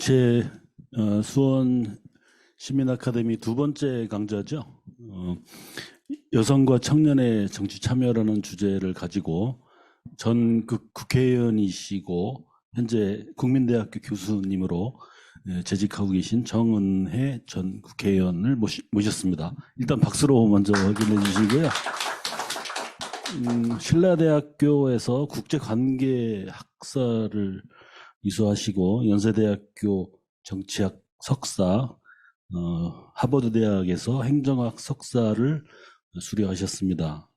제 수원 시민 아카데미 두 번째 강좌죠. 여성과 청년의 정치 참여라는 주제를 가지고 전 국회의원이시고 현재 국민대학교 교수님으로 재직하고 계신 정은혜 전 국회의원을 모셨습니다. 일단 박수로 먼저 확인해 주시고요. 신라대학교에서 국제관계 학사를 이수하시고 연세대학교 정치학 석사, 하버드대학에서 행정학 석사를 수료하셨습니다.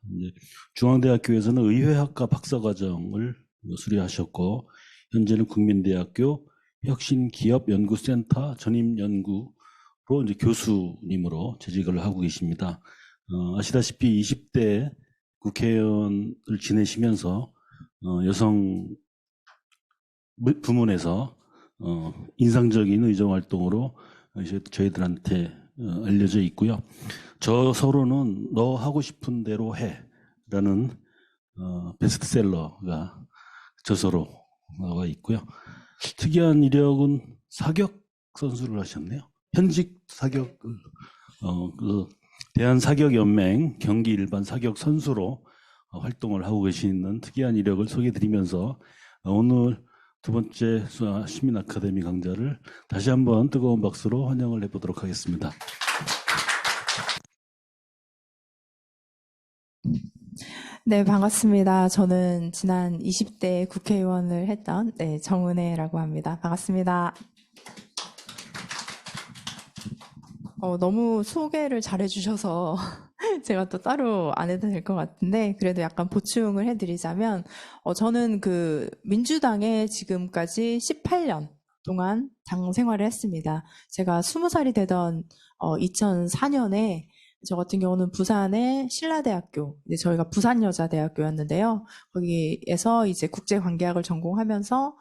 중앙대학교에서는 의회학과 박사과정을 수료하셨고 현재는 국민대학교 혁신기업연구센터 전임연구로 이제 교수님으로 재직을 하고 계십니다. 아시다시피 20대 국회의원을 지내시면서 여성 부문에서 인상적인 의정활동으로 저희들한테 알려져 있고요. 저 서로는 너 하고 싶은 대로 해 라는 베스트셀러가 저서로 나와 있고요. 특이한 이력은 사격 선수를 하셨네요. 현직 사격을 대한사격연맹 경기 일반 사격 선수로 활동을 하고 계시는 특이한 이력을 소개해드리면서 오늘 두 번째 시민 아카데미 강좌를 다시 한번 뜨거운 박수로 환영을 해보도록 하겠습니다. 네, 반갑습니다. 저는 지난 20대 국회의원을 했던 정은혜라고 합니다. 반갑습니다. 너무 소개를 잘해주셔서 제가 또 따로 안 해도 될 것 같은데 그래도 약간 보충을 해드리자면 저는 민주당에 지금까지 18년 동안 당 생활을 했습니다. 제가 20살이 되던 2004년에 저 같은 경우는 부산의 신라대학교, 저희가 부산여자대학교였는데요. 거기에서 이제 국제관계학을 전공하면서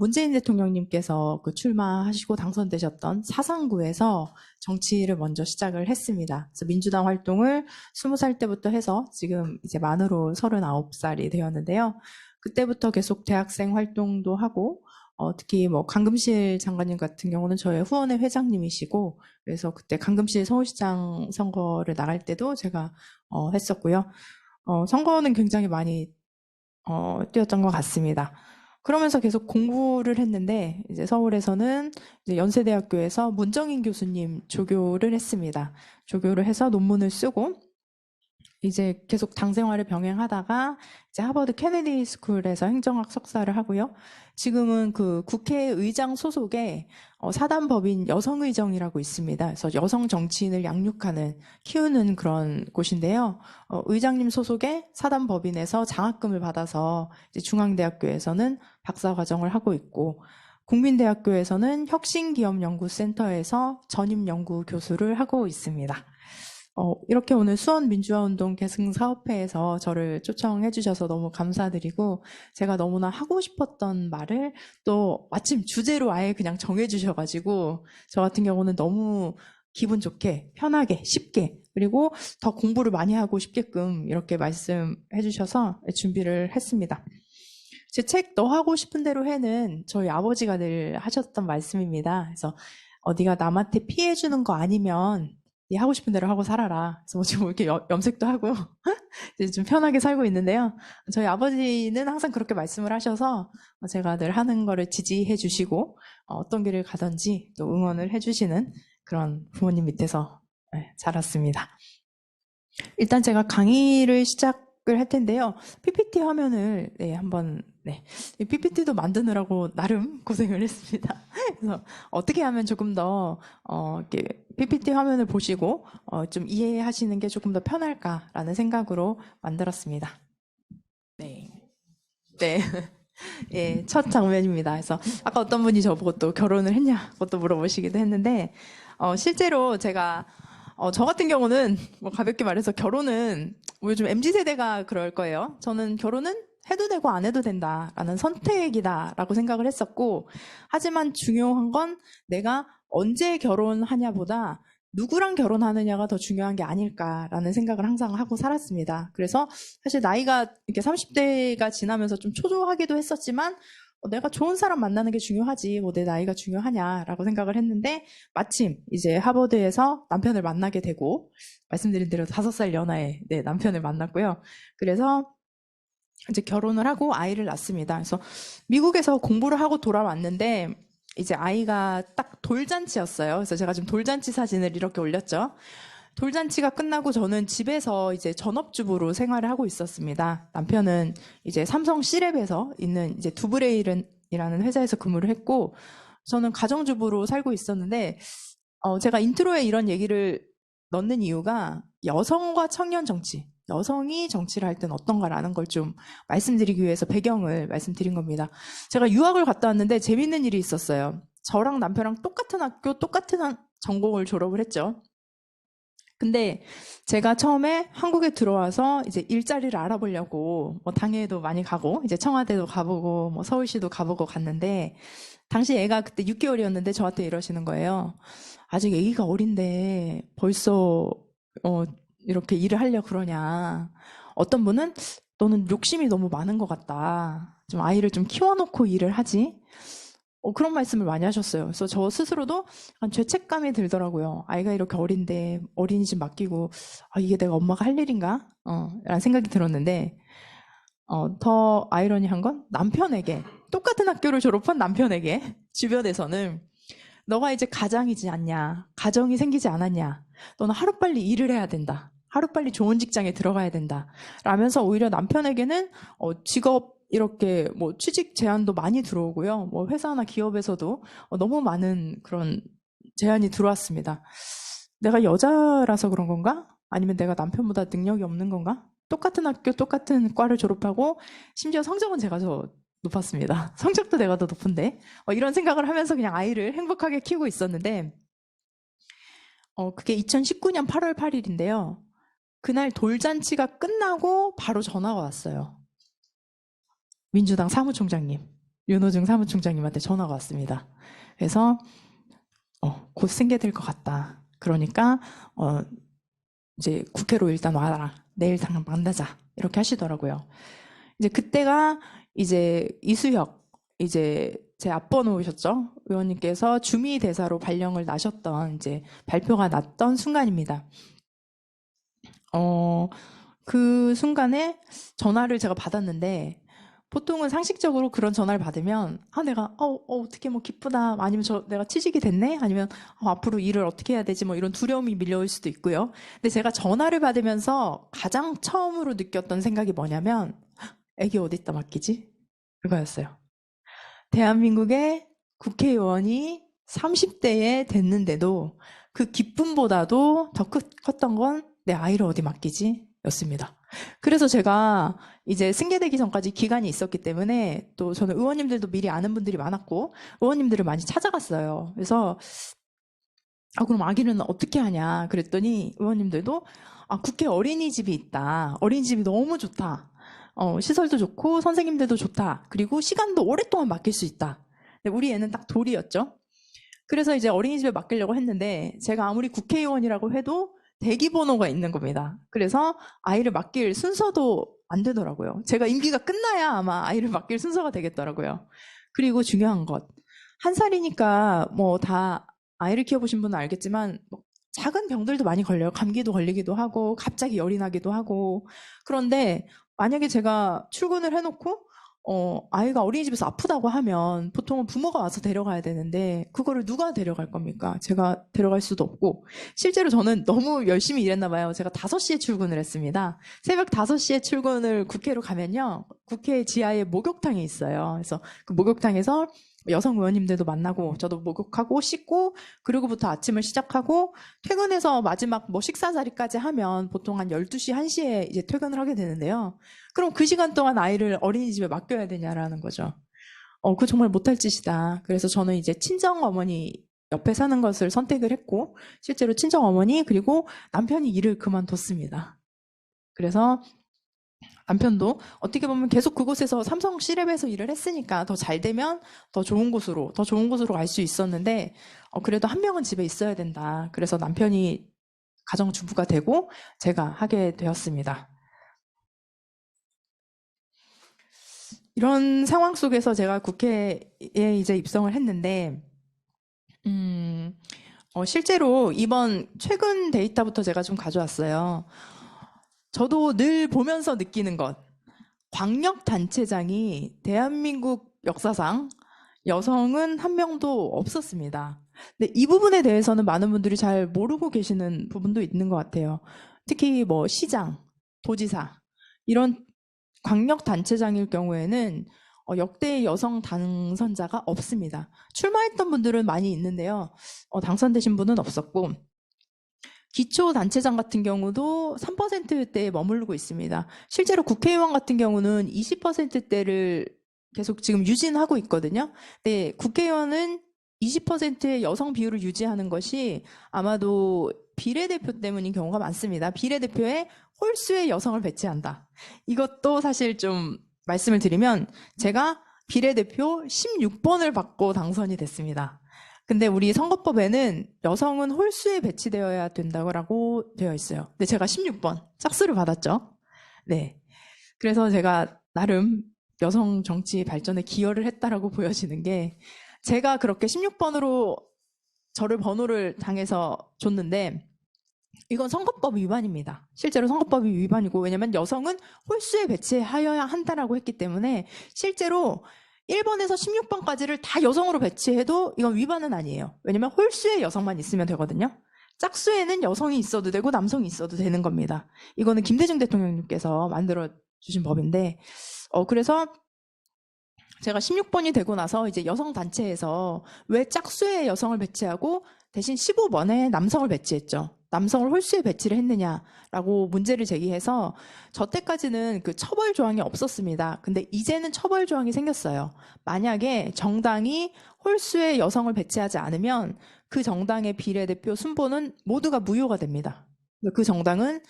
문재인 대통령님께서 출마하시고 당선되셨던 사상구에서 정치를 먼저 시작을 했습니다. 그래서 민주당 활동을 20살 때부터 해서 지금 이제 만으로 39살이 되었는데요. 그때부터 계속 대학생 활동도 하고 특히 강금실 장관님 같은 경우는 저의 후원회 회장님이시고 그래서 그때 강금실 서울시장 선거를 나갈 때도 제가 했었고요. 선거는 굉장히 많이 뛰었던 것 같습니다. 그러면서 계속 공부를 했는데 이제 서울에서는 이제 연세대학교에서 문정인 교수님 조교를 했습니다. 조교를 해서 논문을 쓰고 이제 계속 당 생활을 병행하다가 이제 하버드 케네디 스쿨에서 행정학 석사를 하고요. 지금은 국회의장 소속의 사단법인 여성의정이라고 있습니다. 그래서 여성 정치인을 양육하는, 키우는 그런 곳인데요. 의장님 소속의 사단법인에서 장학금을 받아서 이제 중앙대학교에서는 박사과정을 하고 있고, 국민대학교에서는 혁신기업연구센터에서 전임연구 교수를 하고 있습니다. 이렇게 오늘 수원민주화운동 계승사업회에서 저를 초청해 주셔서 너무 감사드리고 제가 너무나 하고 싶었던 말을 또 마침 주제로 아예 그냥 정해 주셔가지고 저 같은 경우는 너무 기분 좋게 편하게 쉽게 그리고 더 공부를 많이 하고 싶게끔 이렇게 말씀해 주셔서 준비를 했습니다. 제 책 너 하고 싶은 대로 해는 저희 아버지가 늘 하셨던 말씀입니다. 그래서 네가 남한테 피해 주는 거 아니면 네 하고 싶은 대로 하고 살아라. 그래서 지금 이렇게 염색도 하고 이제 좀 편하게 살고 있는데요. 저희 아버지는 항상 그렇게 말씀을 하셔서 제가 늘 하는 거를 지지해 주시고 어떤 길을 가든지 또 응원을 해주시는 그런 부모님 밑에서 자랐습니다. 일단 제가 강의를 시작을 할 텐데요. PPT 화면을 한번 PPT도 만드느라고 나름 고생을 했습니다. 그래서 어떻게 하면 조금 더 이렇게 PPT 화면을 보시고 좀 이해하시는 게 조금 더 편할까라는 생각으로 만들었습니다. 네. 예, 첫 장면입니다. 그래서 아까 어떤 분이 저보고 또 결혼을 했냐 그것도 물어보시기도 했는데 실제로 제가 저 같은 경우는 가볍게 말해서 결혼은 요즘 MZ세대가 그럴 거예요. 저는 결혼은 해도 되고 안 해도 된다라는 선택이다라고 생각을 했었고 하지만 중요한 건 내가 언제 결혼하냐보다 누구랑 결혼하느냐가 더 중요한 게 아닐까라는 생각을 항상 하고 살았습니다. 그래서 사실 나이가 이렇게 30대가 지나면서 좀 초조하기도 했었지만 내가 좋은 사람 만나는 게 중요하지, 뭐 내 나이가 중요하냐라고 생각을 했는데, 마침 이제 하버드에서 남편을 만나게 되고, 말씀드린 대로 5살 연하의 네, 남편을 만났고요. 그래서 이제 결혼을 하고 아이를 낳습니다. 그래서 미국에서 공부를 하고 돌아왔는데, 이제 아이가 딱 돌잔치였어요. 그래서 제가 지금 돌잔치 사진을 이렇게 올렸죠. 돌잔치가 끝나고 저는 집에서 이제 전업주부로 생활을 하고 있었습니다. 남편은 이제 삼성 C랩에서 있는 이제 두브레일이라는 회사에서 근무를 했고, 저는 가정주부로 살고 있었는데, 제가 인트로에 이런 얘기를 넣는 이유가 여성과 청년 정치, 여성이 정치를 할 때는 어떤가라는 걸 좀 말씀드리기 위해서 배경을 말씀드린 겁니다. 제가 유학을 갔다 왔는데 재밌는 일이 있었어요. 저랑 남편랑 똑같은 학교, 똑같은 전공을 졸업을 했죠. 근데 제가 처음에 한국에 들어와서 이제 일자리를 알아보려고 뭐 당해도 많이 가고 이제 청와대도 가보고 뭐 서울시도 가보고 갔는데 당시 애가 그때 6개월이었는데 저한테 이러시는 거예요. 아직 애기가 어린데 벌써 이렇게 일을 하려고 그러냐. 어떤 분은 너는 욕심이 너무 많은 것 같다. 좀 아이를 좀 키워놓고 일을 하지. 그런 말씀을 많이 하셨어요. 그래서 저 스스로도 약간 죄책감이 들더라고요. 아이가 이렇게 어린데 어린이집 맡기고 이게 내가 엄마가 할 일인가? 라는 생각이 들었는데 더 아이러니한 건 남편에게 똑같은 학교를 졸업한 남편에게 주변에서는 너가 이제 가장이지 않냐? 가정이 생기지 않았냐? 너는 하루빨리 일을 해야 된다. 하루빨리 좋은 직장에 들어가야 된다. 라면서 오히려 남편에게는 직업 이렇게 뭐 취직 제안도 많이 들어오고요. 뭐 회사나 기업에서도 너무 많은 그런 제안이 들어왔습니다. 내가 여자라서 그런 건가? 아니면 내가 남편보다 능력이 없는 건가? 똑같은 학교, 똑같은 과를 졸업하고 심지어 성적은 제가 더 높았습니다. 성적도 내가 더 높은데 이런 생각을 하면서 그냥 아이를 행복하게 키우고 있었는데 그게 2019년 8월 8일인데요. 그날 돌잔치가 끝나고 바로 전화가 왔어요. 민주당 사무총장님, 윤호중 사무총장님한테 전화가 왔습니다. 그래서 곧 승계될 것 같다. 그러니까 이제 국회로 일단 와라. 내일 당장 만나자. 이렇게 하시더라고요. 이제 그때가 이제 이수혁 이제 제 앞번호셨죠? 의원님께서 주미 대사로 발령을 나셨던 이제 발표가 났던 순간입니다. 그 순간에 전화를 제가 받았는데 보통은 상식적으로 그런 전화를 받으면 내가 어떻게 뭐 기쁘다 아니면 내가 취직이 됐네 아니면 앞으로 일을 어떻게 해야 되지 뭐 이런 두려움이 밀려올 수도 있고요. 근데 제가 전화를 받으면서 가장 처음으로 느꼈던 생각이 뭐냐면 애기 어디다 맡기지? 그거였어요. 대한민국의 국회의원이 30대에 됐는데도 그 기쁨보다도 더 컸던 건 내 아이를 어디 맡기지? 였습니다. 그래서 제가 이제 승계되기 전까지 기간이 있었기 때문에 또 저는 의원님들도 미리 아는 분들이 많았고 의원님들을 많이 찾아갔어요. 그래서 그럼 아기는 어떻게 하냐 그랬더니 의원님들도 국회 어린이집이 있다. 어린이집이 너무 좋다. 시설도 좋고 선생님들도 좋다. 그리고 시간도 오랫동안 맡길 수 있다. 근데 우리 애는 딱 돌이었죠. 그래서 이제 어린이집에 맡기려고 했는데 제가 아무리 국회의원이라고 해도 대기번호가 있는 겁니다. 그래서 아이를 맡길 순서도 안 되더라고요. 제가 임기가 끝나야 아마 아이를 맡길 순서가 되겠더라고요. 그리고 중요한 것. 1살이니까 뭐 다 아이를 키워보신 분은 알겠지만 뭐 작은 병들도 많이 걸려요. 감기도 걸리기도 하고 갑자기 열이 나기도 하고. 그런데 만약에 제가 출근을 해놓고 아이가 어린이집에서 아프다고 하면 보통은 부모가 와서 데려가야 되는데 그거를 누가 데려갈 겁니까? 제가 데려갈 수도 없고 실제로 저는 너무 열심히 일했나 봐요. 제가 5시에 출근을 했습니다. 새벽 5시에 출근을 국회로 가면요. 국회 지하에 목욕탕이 있어요. 그래서 그 목욕탕에서 여성 의원님들도 만나고 저도 목욕하고 씻고 그리고부터 아침을 시작하고 퇴근해서 마지막 뭐 식사 자리까지 하면 보통 한 12시, 1시에 이제 퇴근을 하게 되는데요. 그럼 그 시간 동안 아이를 어린이집에 맡겨야 되냐라는 거죠. 그거 정말 못할 짓이다. 그래서 저는 이제 친정 어머니 옆에 사는 것을 선택을 했고 실제로 친정 어머니 그리고 남편이 일을 그만뒀습니다. 그래서 남편도 어떻게 보면 계속 그곳에서 삼성 C랩에서 일을 했으니까 더 잘 되면 더 좋은 곳으로 갈 수 있었는데 그래도 한 명은 집에 있어야 된다. 그래서 남편이 가정주부가 되고 제가 하게 되었습니다. 이런 상황 속에서 제가 국회에 이제 입성을 했는데, 실제로 이번 최근 데이터부터 제가 좀 가져왔어요. 저도 늘 보면서 느끼는 것, 광역단체장이 대한민국 역사상 여성은 한 명도 없었습니다. 근데 이 부분에 대해서는 많은 분들이 잘 모르고 계시는 부분도 있는 것 같아요. 특히 뭐 시장, 도지사, 이런 광역단체장일 경우에는 역대 여성 당선자가 없습니다. 출마했던 분들은 많이 있는데요. 당선되신 분은 없었고, 기초단체장 같은 경우도 3%대에 머무르고 있습니다. 실제로 국회의원 같은 경우는 20%대를 계속 지금 유지하고 있거든요. 근데 국회의원은 20%의 여성 비율을 유지하는 것이 아마도 비례대표 때문인 경우가 많습니다. 비례대표에 홀수의 여성을 배치한다. 이것도 사실 좀 말씀을 드리면 제가 비례대표 16번을 받고 당선이 됐습니다. 근데 우리 선거법에는 여성은 홀수에 배치되어야 된다고 되어 있어요. 근데 제가 16번 짝수를 받았죠. 네. 그래서 제가 나름 여성 정치 발전에 기여를 했다라고 보여지는 게, 제가 그렇게 16번으로 저를 번호를 당해서 줬는데 이건 선거법 위반입니다. 실제로 선거법이 위반이고, 왜냐면 여성은 홀수에 배치하여야 한다라고 했기 때문에 실제로 1번에서 16번까지를 다 여성으로 배치해도 이건 위반은 아니에요. 왜냐면 홀수의 여성만 있으면 되거든요. 짝수에는 여성이 있어도 되고 남성이 있어도 되는 겁니다. 이거는 김대중 대통령님께서 만들어 주신 법인데, 그래서 제가 16번이 되고 나서 이제 여성단체에서 왜 짝수의 여성을 배치하고 대신 15번에 남성을 배치했죠. 남성을 홀수에 배치를 했느냐라고 문제를 제기해서, 저 때까지는 그 처벌 조항이 없었습니다. 근데 이제는 처벌 조항이 생겼어요. 만약에 정당이 홀수의 여성을 배치하지 않으면 그 정당의 비례대표 순번은 모두가 무효가 됩니다. 그 정당은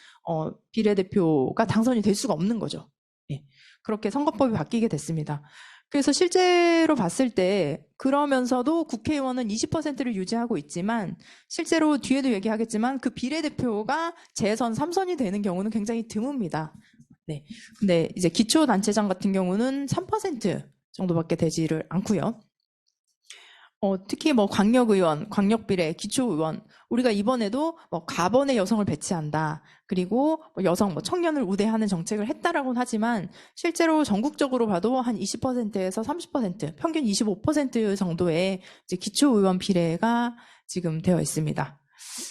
비례대표가 당선이 될 수가 없는 거죠. 예. 그렇게 선거법이 바뀌게 됐습니다. 그래서 실제로 봤을 때 그러면서도 국회의원은 20%를 유지하고 있지만, 실제로 뒤에도 얘기하겠지만 그 비례대표가 재선 3선이 되는 경우는 굉장히 드뭅니다. 네. 근데 이제 기초단체장 같은 경우는 3% 정도밖에 되지를 않고요. 특히 뭐 광역의원, 광역비례, 기초의원, 우리가 이번에도 뭐 가번의 여성을 배치한다, 그리고 뭐 여성, 뭐 청년을 우대하는 정책을 했다라고는 하지만 실제로 전국적으로 봐도 한 20%에서 30%, 평균 25% 정도의 이제 기초의원 비례가 지금 되어 있습니다.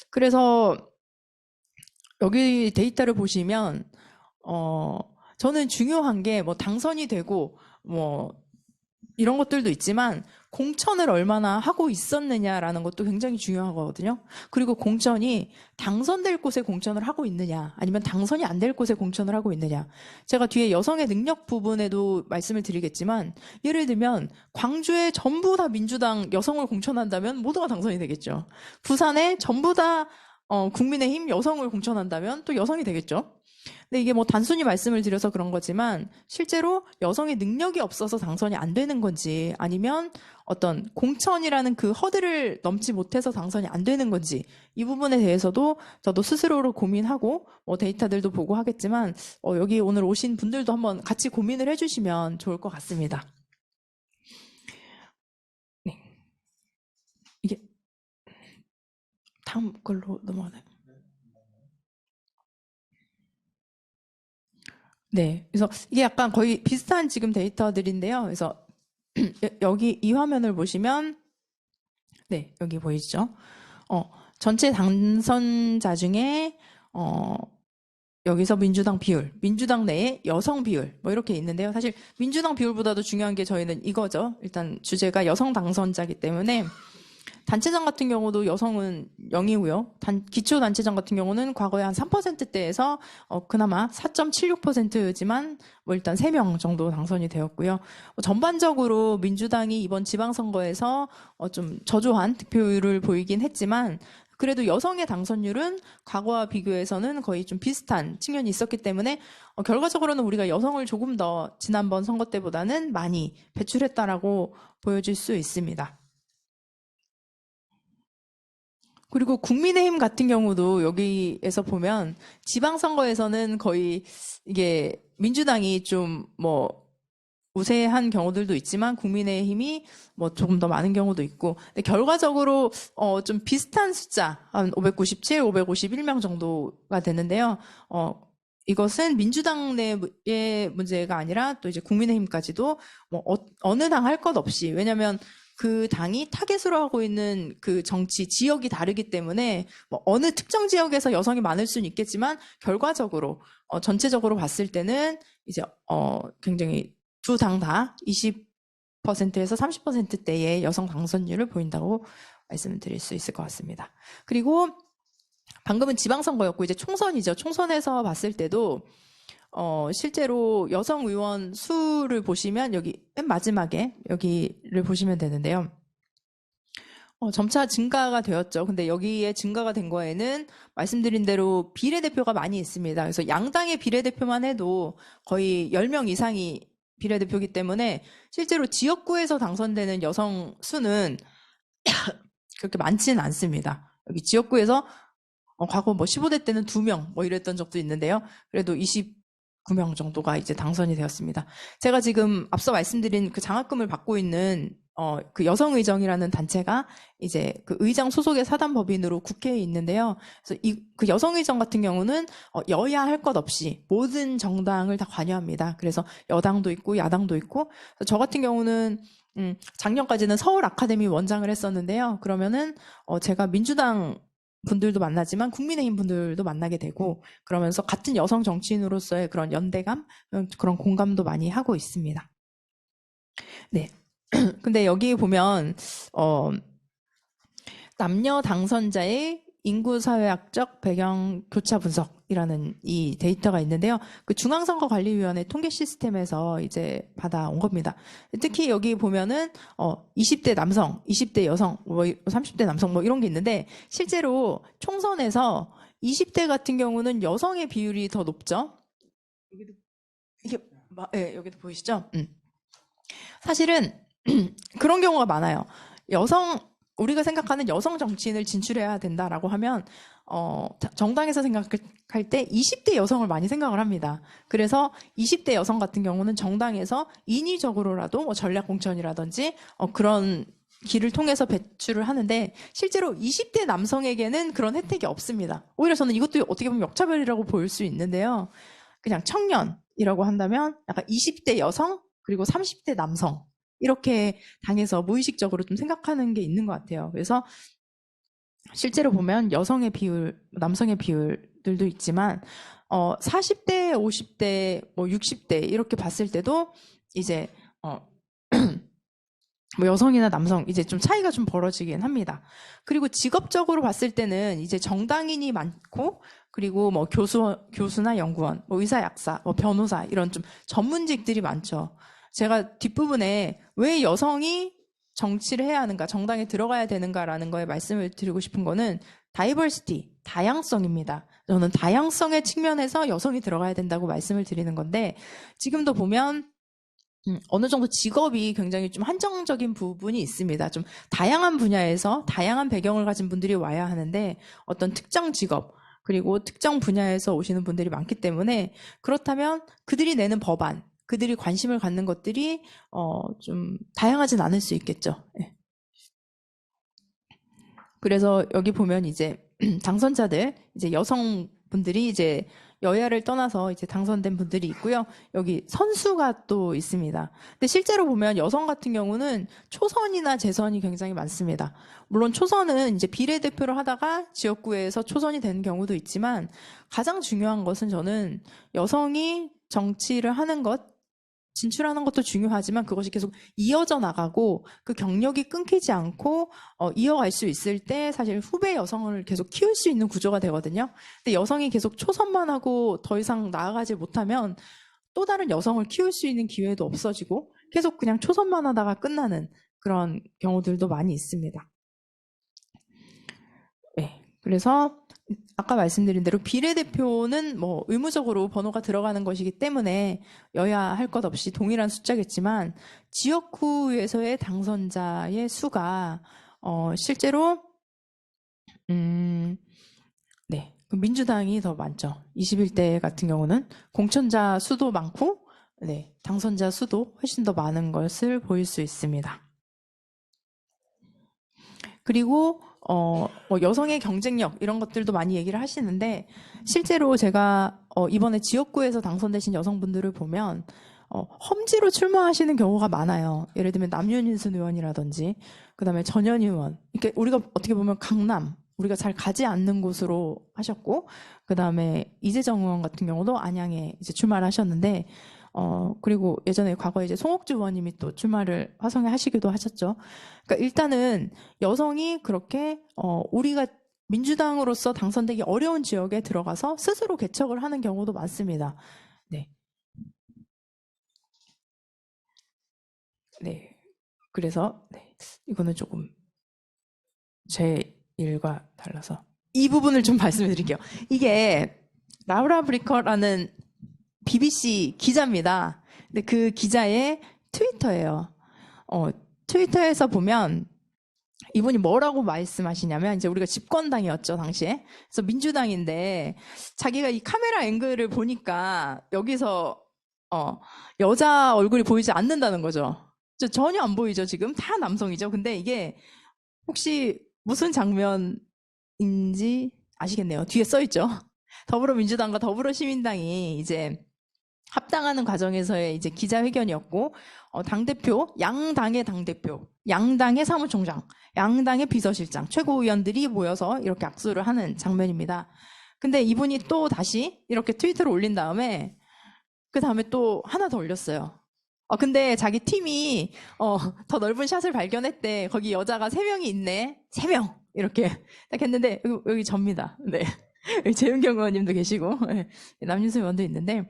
그래서 여기 데이터를 보시면 저는 중요한 게 뭐 당선이 되고 뭐 이런 것들도 있지만 공천을 얼마나 하고 있었느냐라는 것도 굉장히 중요하거든요. 그리고 공천이 당선될 곳에 공천을 하고 있느냐, 아니면 당선이 안 될 곳에 공천을 하고 있느냐. 제가 뒤에 여성의 능력 부분에도 말씀을 드리겠지만, 예를 들면 광주에 전부 다 민주당 여성을 공천한다면 모두가 당선이 되겠죠. 부산에 전부 다 국민의힘 여성을 공천한다면 또 여성이 되겠죠. 근데 이게 뭐 단순히 말씀을 드려서 그런 거지만 실제로 여성의 능력이 없어서 당선이 안 되는 건지, 아니면 어떤 공천이라는 그 허들을 넘지 못해서 당선이 안 되는 건지, 이 부분에 대해서도 저도 스스로로 고민하고 데이터들도 보고 하겠지만 여기 오늘 오신 분들도 한번 같이 고민을 해주시면 좋을 것 같습니다. 네. 이게 다음 걸로 넘어가나요? 네. 그래서 이게 약간 거의 비슷한 지금 데이터들인데요. 그래서 여기 이 화면을 보시면, 네, 여기 보이죠? 전체 당선자 중에 여기서 민주당 비율, 민주당 내에 여성 비율, 뭐 이렇게 있는데요. 사실 민주당 비율보다도 중요한 게 저희는 이거죠. 일단 주제가 여성 당선자이기 때문에 단체장 같은 경우도 여성은 0이고요. 기초단체장 같은 경우는 과거에 한 3%대에서 그나마 4.76%지만 뭐 일단 3명 정도 당선이 되었고요. 전반적으로 민주당이 이번 지방선거에서 좀 저조한 득표율을 보이긴 했지만, 그래도 여성의 당선율은 과거와 비교해서는 거의 좀 비슷한 측면이 있었기 때문에 결과적으로는 우리가 여성을 조금 더 지난번 선거 때보다는 많이 배출했다라고 보여질 수 있습니다. 그리고 국민의힘 같은 경우도 여기에서 보면 지방선거에서는 거의 이게 민주당이 좀 뭐 우세한 경우들도 있지만 국민의힘이 뭐 조금 더 많은 경우도 있고, 근데 결과적으로 좀 비슷한 숫자, 한 597, 551명 정도가 되는데요. 이것은 민주당 내의 문제가 아니라 또 이제 국민의힘까지도 뭐 어느 당 할 것 없이, 왜냐하면 그 당이 타겟으로 하고 있는 그 정치 지역이 다르기 때문에 뭐 어느 특정 지역에서 여성이 많을 수는 있겠지만 결과적으로 전체적으로 봤을 때는 이제 굉장히 두 당 다 20%에서 30%대의 여성 당선율을 보인다고 말씀을 드릴 수 있을 것 같습니다. 그리고 방금은 지방선거였고 이제 총선이죠. 총선에서 봤을 때도 실제로 여성 의원 수를 보시면 여기 맨 마지막에 여기를 보시면 되는데요. 점차 증가가 되었죠. 근데 여기에 증가가 된 거에는 말씀드린 대로 비례대표가 많이 있습니다. 그래서 양당의 비례대표만 해도 거의 10명 이상이 비례대표이기 때문에 실제로 지역구에서 당선되는 여성 수는 그렇게 많지는 않습니다. 여기 지역구에서 과거 뭐 15대 때는 2명 뭐 이랬던 적도 있는데요. 그래도 29명 정도가 이제 당선이 되었습니다. 제가 지금 앞서 말씀드린 그 장학금을 받고 있는 그 여성의정이라는 단체가 이제 그 의정 소속의 사단법인으로 국회에 있는데요. 그래서 그 여성의정 같은 경우는 여야 할 것 없이 모든 정당을 다 관여합니다. 그래서 여당도 있고 야당도 있고, 저 같은 경우는 작년까지는 서울 아카데미 원장을 했었는데요. 그러면은 제가 민주당 분들도 만나지만 국민의힘 분들도 만나게 되고, 그러면서 같은 여성 정치인으로서의 그런 연대감, 그런 공감도 많이 하고 있습니다. 네. 근데 여기 보면 남녀 당선자의 인구사회학적 배경 교차 분석이라는 이 데이터가 있는데요. 그 중앙선거관리위원회 통계 시스템에서 이제 받아온 겁니다. 특히 여기 보면은 20대 남성, 20대 여성, 뭐 30대 남성 뭐 이런 게 있는데, 실제로 총선에서 20대 같은 경우는 여성의 비율이 더 높죠. 여기도 보이시죠? 사실은 그런 경우가 많아요. 우리가 생각하는 여성 정치인을 진출해야 된다라고 하면 정당에서 생각할 때 20대 여성을 많이 생각을 합니다. 그래서 20대 여성 같은 경우는 정당에서 인위적으로라도 뭐 전략 공천이라든지 그런 길을 통해서 배출을 하는데, 실제로 20대 남성에게는 그런 혜택이 없습니다. 오히려 저는 이것도 어떻게 보면 역차별이라고 보일 수 있는데요. 그냥 청년이라고 한다면 약간 20대 여성 그리고 30대 남성 이렇게 당에서 무의식적으로 좀 생각하는 게 있는 것 같아요. 그래서 실제로 보면 여성의 비율, 남성의 비율들도 있지만 40대, 50대, 뭐 60대 이렇게 봤을 때도 이제 뭐 여성이나 남성 이제 좀 차이가 좀 벌어지긴 합니다. 그리고 직업적으로 봤을 때는 이제 정당인이 많고, 그리고 뭐 교수나 연구원, 뭐 의사, 약사, 뭐 변호사 이런 좀 전문직들이 많죠. 제가 뒷부분에 왜 여성이 정치를 해야 하는가, 정당에 들어가야 되는가라는 거에 말씀을 드리고 싶은 거는 다이버시티, 다양성입니다. 저는 다양성의 측면에서 여성이 들어가야 된다고 말씀을 드리는 건데, 지금도 보면 어느 정도 직업이 굉장히 좀 한정적인 부분이 있습니다. 좀 다양한 분야에서 다양한 배경을 가진 분들이 와야 하는데, 어떤 특정 직업 그리고 특정 분야에서 오시는 분들이 많기 때문에, 그렇다면 그들이 내는 법안, 그들이 관심을 갖는 것들이 좀 다양하진 않을 수 있겠죠. 네. 그래서 여기 보면 이제 당선자들, 이제 여성분들이 이제 여야를 떠나서 이제 당선된 분들이 있고요. 여기 선수가 또 있습니다. 근데 실제로 보면 여성 같은 경우는 초선이나 재선이 굉장히 많습니다. 물론 초선은 이제 비례대표를 하다가 지역구에서 초선이 되는 경우도 있지만, 가장 중요한 것은 저는 여성이 정치를 하는 것, 진출하는 것도 중요하지만 그것이 계속 이어져 나가고 그 경력이 끊기지 않고 이어갈 수 있을 때 사실 후배 여성을 계속 키울 수 있는 구조가 되거든요. 근데 여성이 계속 초선만 하고 더 이상 나아가지 못하면 또 다른 여성을 키울 수 있는 기회도 없어지고 계속 그냥 초선만 하다가 끝나는 그런 경우들도 많이 있습니다. 네, 그래서 아까 말씀드린 대로 비례대표는 뭐 의무적으로 번호가 들어가는 것이기 때문에 여야 할 것 없이 동일한 숫자겠지만, 지역구에서의 당선자의 수가 실제로 네, 민주당이 더 많죠. 21대 같은 경우는 공천자 수도 많고, 네, 당선자 수도 훨씬 더 많은 것을 보일 수 있습니다. 그리고 뭐 여성의 경쟁력 이런 것들도 많이 얘기를 하시는데 실제로 제가 이번에 지역구에서 당선되신 여성분들을 보면 험지로 출마하시는 경우가 많아요. 예를 들면 남윤인순 의원이라든지 그다음에 전현희 의원. 이렇게 우리가 어떻게 보면 강남 우리가 잘 가지 않는 곳으로 하셨고 그다음에 이재정 의원 같은 경우도 안양에 이제 출마를 하셨는데 그리고 예전에 과거에 이제 송옥주 의원님이 또 출마를 화성에 하시기도 하셨죠. 그러니까 일단은 여성이 그렇게 우리가 민주당으로서 당선되기 어려운 지역에 들어가서 스스로 개척을 하는 경우도 많습니다. 네. 네. 그래서 네. 이거는 조금 제 일과 달라서 이 부분을 좀 말씀을 드릴게요. 이게 라우라 브리커라는 BBC 기자입니다. 근데 그 기자의 트위터예요. 트위터에서 보면 이분이 뭐라고 말씀하시냐면 이제 우리가 집권당이었죠 당시에. 그래서 민주당인데 자기가 이 카메라 앵글을 보니까 여기서 여자 얼굴이 보이지 않는다는 거죠. 전혀 안 보이죠 지금 다 남성이죠. 근데 이게 혹시 무슨 장면인지 아시겠네요. 뒤에 써 있죠. 더불어민주당과 더불어시민당이 이제 합당하는 과정에서의 이제 기자회견이었고 당대표, 양당의 당대표, 양당의 사무총장, 양당의 비서실장, 최고위원들이 모여서 이렇게 악수를 하는 장면입니다. 근데 이분이 또 다시 이렇게 트위터를 올린 다음에 그 다음에 또 하나 더 올렸어요. 근데 자기 팀이 더 넓은 샷을 발견했대. 거기 여자가 3명이 있네. 3명 이렇게 딱 했는데 여기 접니다. 네. 여기 재윤경 의원님도 계시고 남윤수 의원도 있는데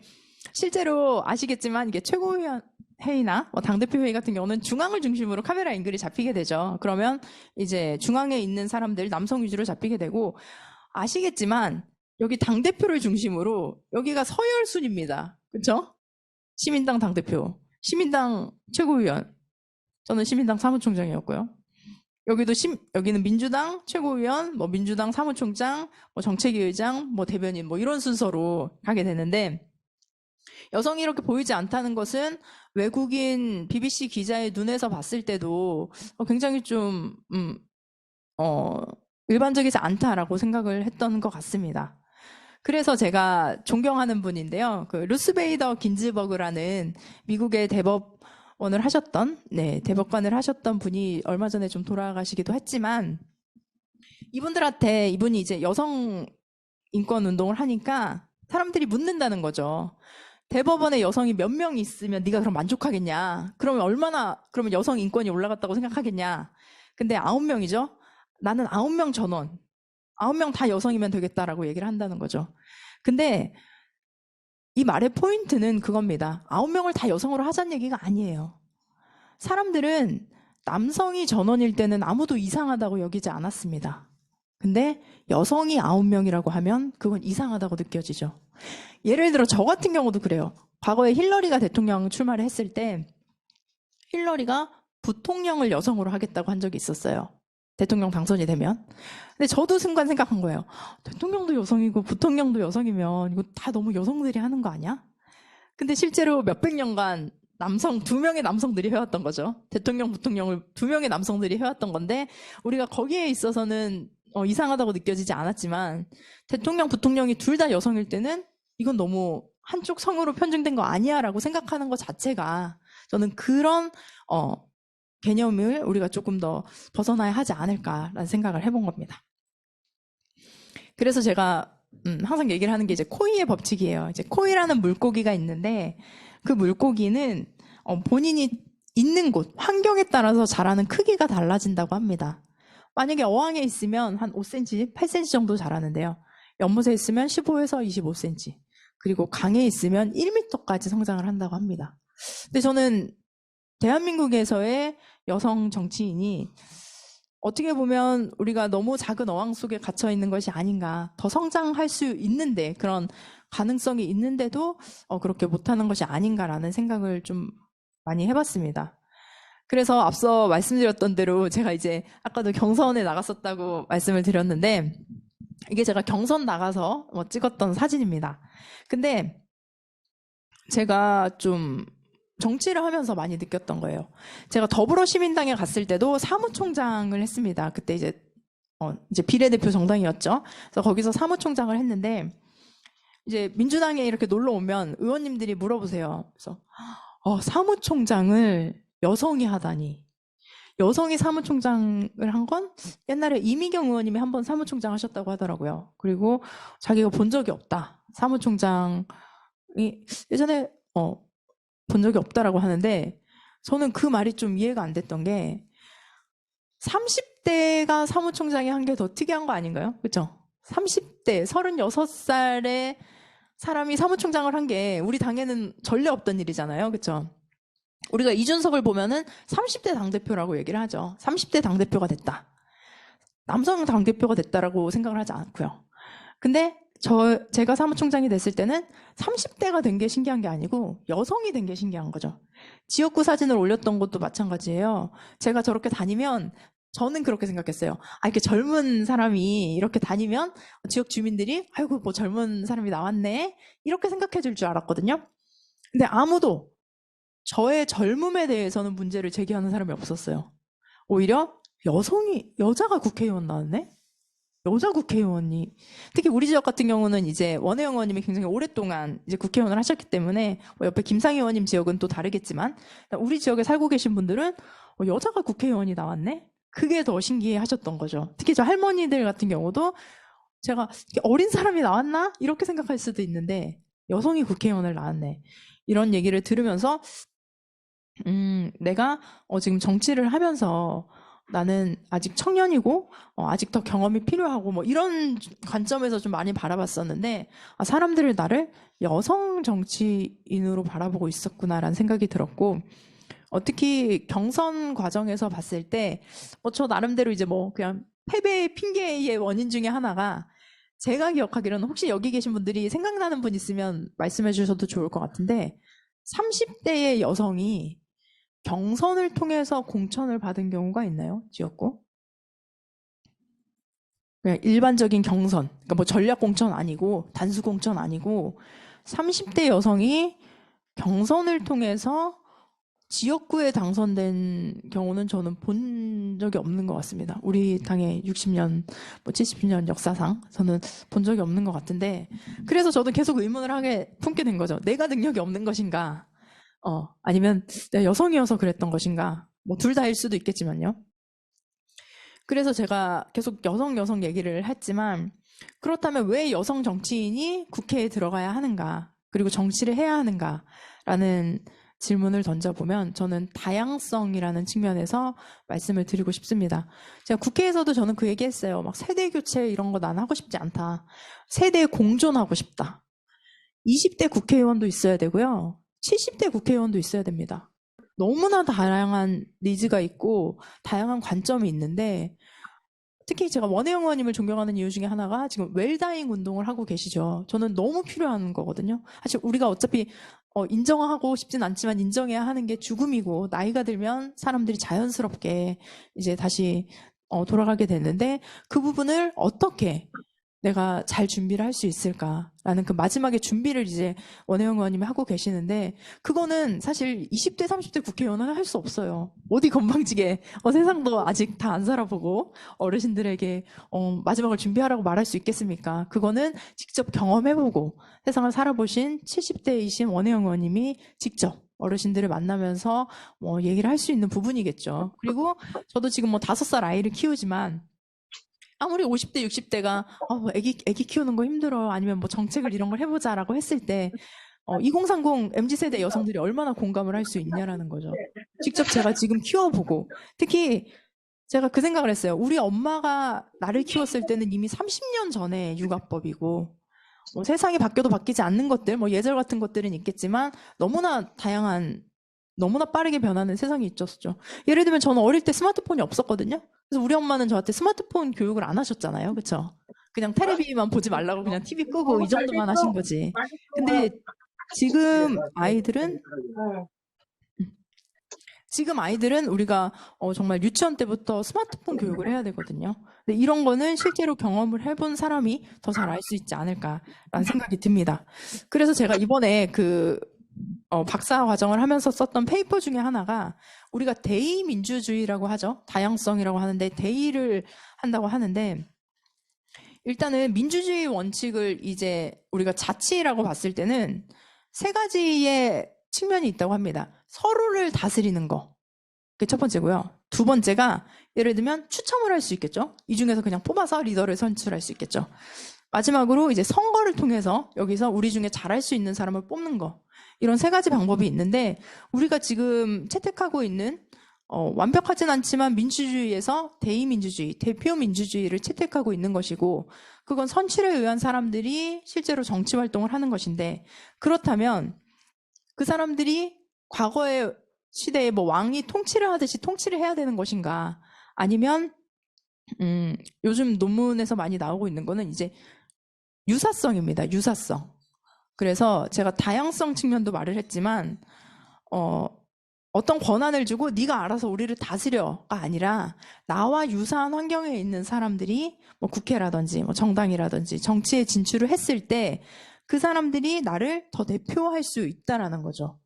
실제로 아시겠지만 이게 최고위원 회의나 당대표 회의 같은 경우는 중앙을 중심으로 카메라 앵글이 잡히게 되죠. 그러면 이제 중앙에 있는 사람들 남성 위주로 잡히게 되고 아시겠지만 여기 당대표를 중심으로 여기가 서열순입니다. 그렇죠? 시민당 당대표, 시민당 최고위원, 저는 시민당 사무총장이었고요. 여기는 민주당 최고위원, 뭐 민주당 사무총장, 뭐 정책위 의장, 뭐 대변인, 뭐 이런 순서로 가게 되는데 여성이 이렇게 보이지 않다는 것은 외국인 BBC 기자의 눈에서 봤을 때도 굉장히 좀 일반적이지 않다라고 생각을 했던 것 같습니다. 그래서 제가 존경하는 분인데요. 그 루스 베이더 긴즈버그라는 미국의 대법원을 하셨던, 대법관을 하셨던 분이 얼마 전에 좀 돌아가시기도 했지만 이분들한테 이분이 이제 여성 인권 운동을 하니까 사람들이 묻는다는 거죠. 대법원에 여성이 몇 명 있으면 네가 그럼 만족하겠냐? 그러면 여성 인권이 올라갔다고 생각하겠냐? 근데 9명이죠? 나는 9명 전원, 9명 다 여성이면 되겠다라고 얘기를 한다는 거죠. 근데 이 말의 포인트는 그겁니다. 9명을 다 여성으로 하자는 얘기가 아니에요. 사람들은 남성이 전원일 때는 아무도 이상하다고 여기지 않았습니다. 근데 여성이 9명이라고 하면 그건 이상하다고 느껴지죠. 예를 들어 저 같은 경우도 그래요. 과거에 힐러리가 대통령 출마를 했을 때 힐러리가 부통령을 여성으로 하겠다고 한 적이 있었어요. 대통령 당선이 되면. 근데 저도 순간 생각한 거예요. 대통령도 여성이고 부통령도 여성이면 이거 다 너무 여성들이 하는 거 아니야? 근데 실제로 몇백 년간 2명의 남성들이 해왔던 거죠. 대통령, 부통령을 2명의 남성들이 해왔던 건데 우리가 거기에 있어서는 이상하다고 느껴지지 않았지만 대통령, 부통령이 둘 다 여성일 때는 이건 너무 한쪽 성으로 편중된 거 아니야 라고 생각하는 것 자체가 저는 그런 개념을 우리가 조금 더 벗어나야 하지 않을까라는 생각을 해본 겁니다. 그래서 제가 항상 얘기를 하는 게 이제 코이의 법칙이에요. 이제 코이라는 물고기가 있는데 그 물고기는 본인이 있는 곳, 환경에 따라서 자라는 크기가 달라진다고 합니다. 만약에 어항에 있으면 한 5cm, 8cm 정도 자라는데요. 연못에 있으면 15에서 25cm. 그리고 강에 있으면 1m까지 성장을 한다고 합니다. 근데 저는 대한민국에서의 여성 정치인이 어떻게 보면 우리가 너무 작은 어항 속에 갇혀 있는 것이 아닌가. 더 성장할 수 있는데 그런 가능성이 있는데도 그렇게 못하는 것이 아닌가라는 생각을 좀 많이 해봤습니다. 그래서 앞서 말씀드렸던 대로 제가 이제 아까도 경선에 나갔었다고 말씀을 드렸는데 이게 제가 경선 나가서 찍었던 사진입니다. 근데 제가 좀 정치를 하면서 많이 느꼈던 거예요. 제가 더불어시민당에 갔을 때도 사무총장을 했습니다. 그때 이제 비례대표 정당이었죠. 그래서 거기서 사무총장을 했는데 이제 민주당에 이렇게 놀러 오면 의원님들이 물어보세요. 그래서 사무총장을 여성이 하다니. 여성이 사무총장을 한 건 옛날에 이미경 의원님이 한번 사무총장 하셨다고 하더라고요. 그리고 자기가 본 적이 없다. 사무총장이 예전에 본 적이 없다라고 하는데 저는 그 말이 좀 이해가 안 됐던 게 30대가 사무총장이 한 게 더 특이한 거 아닌가요? 그렇죠? 30대, 36살의 사람이 사무총장을 한 게 우리 당에는 전례 없던 일이잖아요. 그렇죠? 우리가 이준석을 보면은 30대 당대표라고 얘기를 하죠. 30대 당대표가 됐다. 남성 당대표가 됐다라고 생각을 하지 않고요. 근데 제가 사무총장이 됐을 때는 30대가 된 게 신기한 게 아니고 여성이 된 게 신기한 거죠. 지역구 사진을 올렸던 것도 마찬가지예요. 제가 저렇게 다니면 저는 그렇게 생각했어요. 이렇게 젊은 사람이 이렇게 다니면 지역 주민들이 아이고 뭐 젊은 사람이 나왔네 이렇게 생각해 줄 줄 알았거든요. 근데 아무도 저의 젊음에 대해서는 문제를 제기하는 사람이 없었어요. 오히려 여자가 국회의원 나왔네? 여자 국회의원이. 특히 우리 지역 같은 경우는 이제 원혜영 의원님이 굉장히 오랫동안 이제 국회의원을 하셨기 때문에 옆에 김상희 의원님 지역은 또 다르겠지만 우리 지역에 살고 계신 분들은 여자가 국회의원이 나왔네? 그게 더 신기해 하셨던 거죠. 특히 저 할머니들 같은 경우도 제가 어린 사람이 나왔나? 이렇게 생각할 수도 있는데 여성이 국회의원을 나왔네. 이런 얘기를 들으면서 내가 지금 정치를 하면서 나는 아직 청년이고 아직 더 경험이 필요하고 뭐 이런 관점에서 좀 많이 바라봤었는데 사람들이 나를 여성 정치인으로 바라보고 있었구나라는 생각이 들었고 특히 경선 과정에서 봤을 때 저 나름대로 이제 뭐 그냥 패배의 핑계의 원인 중에 하나가 제가 기억하기로는 혹시 여기 계신 분들이 생각나는 분 있으면 말씀해 주셔도 좋을 것 같은데 30대의 여성이 경선을 통해서 공천을 받은 경우가 있나요? 지역구? 그냥 일반적인 경선, 그러니까 뭐 전략 공천 아니고 단수 공천 아니고 30대 여성이 경선을 통해서 지역구에 당선된 경우는 저는 본 적이 없는 것 같습니다. 우리 당의 60년, 뭐 70년 역사상 저는 본 적이 없는 것 같은데 그래서 저도 계속 의문을 품게 된 거죠. 내가 능력이 없는 것인가? 아니면 내가 여성이어서 그랬던 것인가? 뭐 둘 다일 수도 있겠지만요. 그래서 제가 계속 여성 얘기를 했지만 그렇다면 왜 여성 정치인이 국회에 들어가야 하는가? 그리고 정치를 해야 하는가라는 질문을 던져보면 저는 다양성이라는 측면에서 말씀을 드리고 싶습니다. 제가 국회에서도 저는 그 얘기했어요. 막 세대 교체 이런 거 난 하고 싶지 않다. 세대 공존하고 싶다. 20대 국회의원도 있어야 되고요. 70대 국회의원도 있어야 됩니다. 너무나 다양한 니즈가 있고 다양한 관점이 있는데 특히 제가 원혜영 의원님을 존경하는 이유 중에 하나가 지금 웰다잉 운동을 하고 계시죠. 저는 너무 필요한 거거든요. 사실 우리가 어차피 인정하고 싶진 않지만 인정해야 하는 게 죽음이고 나이가 들면 사람들이 자연스럽게 이제 다시 돌아가게 되는데 그 부분을 어떻게 내가 잘 준비를 할 수 있을까라는 그 마지막에 준비를 이제 원혜영 의원님이 하고 계시는데 그거는 사실 20대, 30대 국회의원은 할 수 없어요. 어디 건방지게 세상도 아직 다 안 살아보고 어르신들에게 마지막을 준비하라고 말할 수 있겠습니까? 그거는 직접 경험해보고 세상을 살아보신 70대이신 원혜영 의원님이 직접 어르신들을 만나면서 얘기를 할 수 있는 부분이겠죠. 그리고 저도 지금 5살 아이를 키우지만 아무리 50대, 60대가 애기 키우는 거 힘들어 아니면 뭐 정책을 이런 걸 해보자라고 했을 때 2030 MZ세대 여성들이 얼마나 공감을 할 수 있냐라는 거죠. 직접 제가 지금 키워보고 특히 제가 그 생각을 했어요. 우리 엄마가 나를 키웠을 때는 이미 30년 전에 육아법이고 세상이 바뀌어도 바뀌지 않는 것들 뭐 예절 같은 것들은 있겠지만 너무나 다양한 너무나 빠르게 변하는 세상이 있었죠. 예를 들면 저는 어릴 때 스마트폰이 없었거든요. 그래서 우리 엄마는 저한테 스마트폰 교육을 안 하셨잖아요. 그렇죠? 그냥 테레비만 보지 말라고 그냥 TV 끄고 이 정도만 하신 거지. 근데 지금 아이들은 우리가 정말 유치원 때부터 스마트폰 교육을 해야 되거든요. 근데 이런 거는 실제로 경험을 해본 사람이 더 잘 알 수 있지 않을까라는 생각이 듭니다. 그래서 제가 이번에 박사 과정을 하면서 썼던 페이퍼 중에 하나가 우리가 대의 민주주의라고 하죠. 다양성이라고 하는데 대의를 한다고 하는데 일단은 민주주의 원칙을 이제 우리가 자치라고 봤을 때는 세 가지의 측면이 있다고 합니다. 서로를 다스리는 거. 그게 첫 번째고요. 두 번째가 예를 들면 추첨을 할 수 있겠죠. 이 중에서 그냥 뽑아서 리더를 선출할 수 있겠죠. 마지막으로 이제 선거를 통해서 여기서 우리 중에 잘할 수 있는 사람을 뽑는 거. 이런 세 가지 방법이 있는데 우리가 지금 채택하고 있는 완벽하진 않지만 민주주의에서 대의민주주의, 대표민주주의를 채택하고 있는 것이고 그건 선출에 의한 사람들이 실제로 정치 활동을 하는 것인데 그렇다면 그 사람들이 과거의 시대에 뭐 왕이 통치를 하듯이 통치를 해야 되는 것인가 아니면 요즘 논문에서 많이 나오고 있는 거는 이제 유사성입니다. 유사성. 그래서 제가 다양성 측면도 말을 했지만 어떤 권한을 주고 네가 알아서 우리를 다스려가 아니라 나와 유사한 환경에 있는 사람들이 뭐 국회라든지 뭐 정당이라든지 정치에 진출을 했을 때 그 사람들이 나를 더 대표할 수 있다라는 거죠.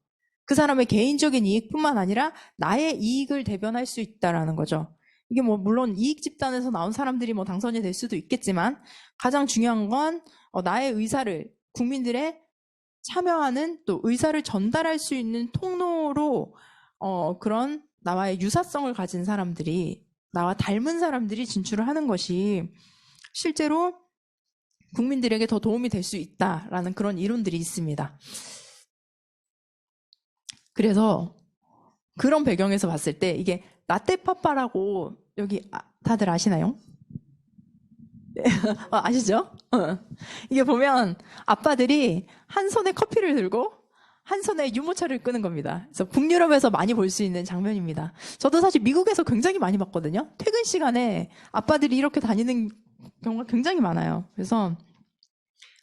그 사람의 개인적인 이익뿐만 아니라 나의 이익을 대변할 수 있다라는 거죠. 이게 뭐 물론 이익 집단에서 나온 사람들이 뭐 당선이 될 수도 있겠지만 가장 중요한 건 나의 의사를 국민들의 참여하는 또 의사를 전달할 수 있는 통로로 그런 나와의 유사성을 가진 사람들이 나와 닮은 사람들이 진출을 하는 것이 실제로 국민들에게 더 도움이 될 수 있다라는 그런 이론들이 있습니다. 그래서 그런 배경에서 봤을 때 이게 라떼파파라고 여기 다들 아시나요? 아시죠? 이게 보면 아빠들이 한 손에 커피를 들고 한 손에 유모차를 끄는 겁니다. 그래서 북유럽에서 많이 볼 수 있는 장면입니다. 저도 사실 미국에서 굉장히 많이 봤거든요. 퇴근 시간에 아빠들이 이렇게 다니는 경우가 굉장히 많아요. 그래서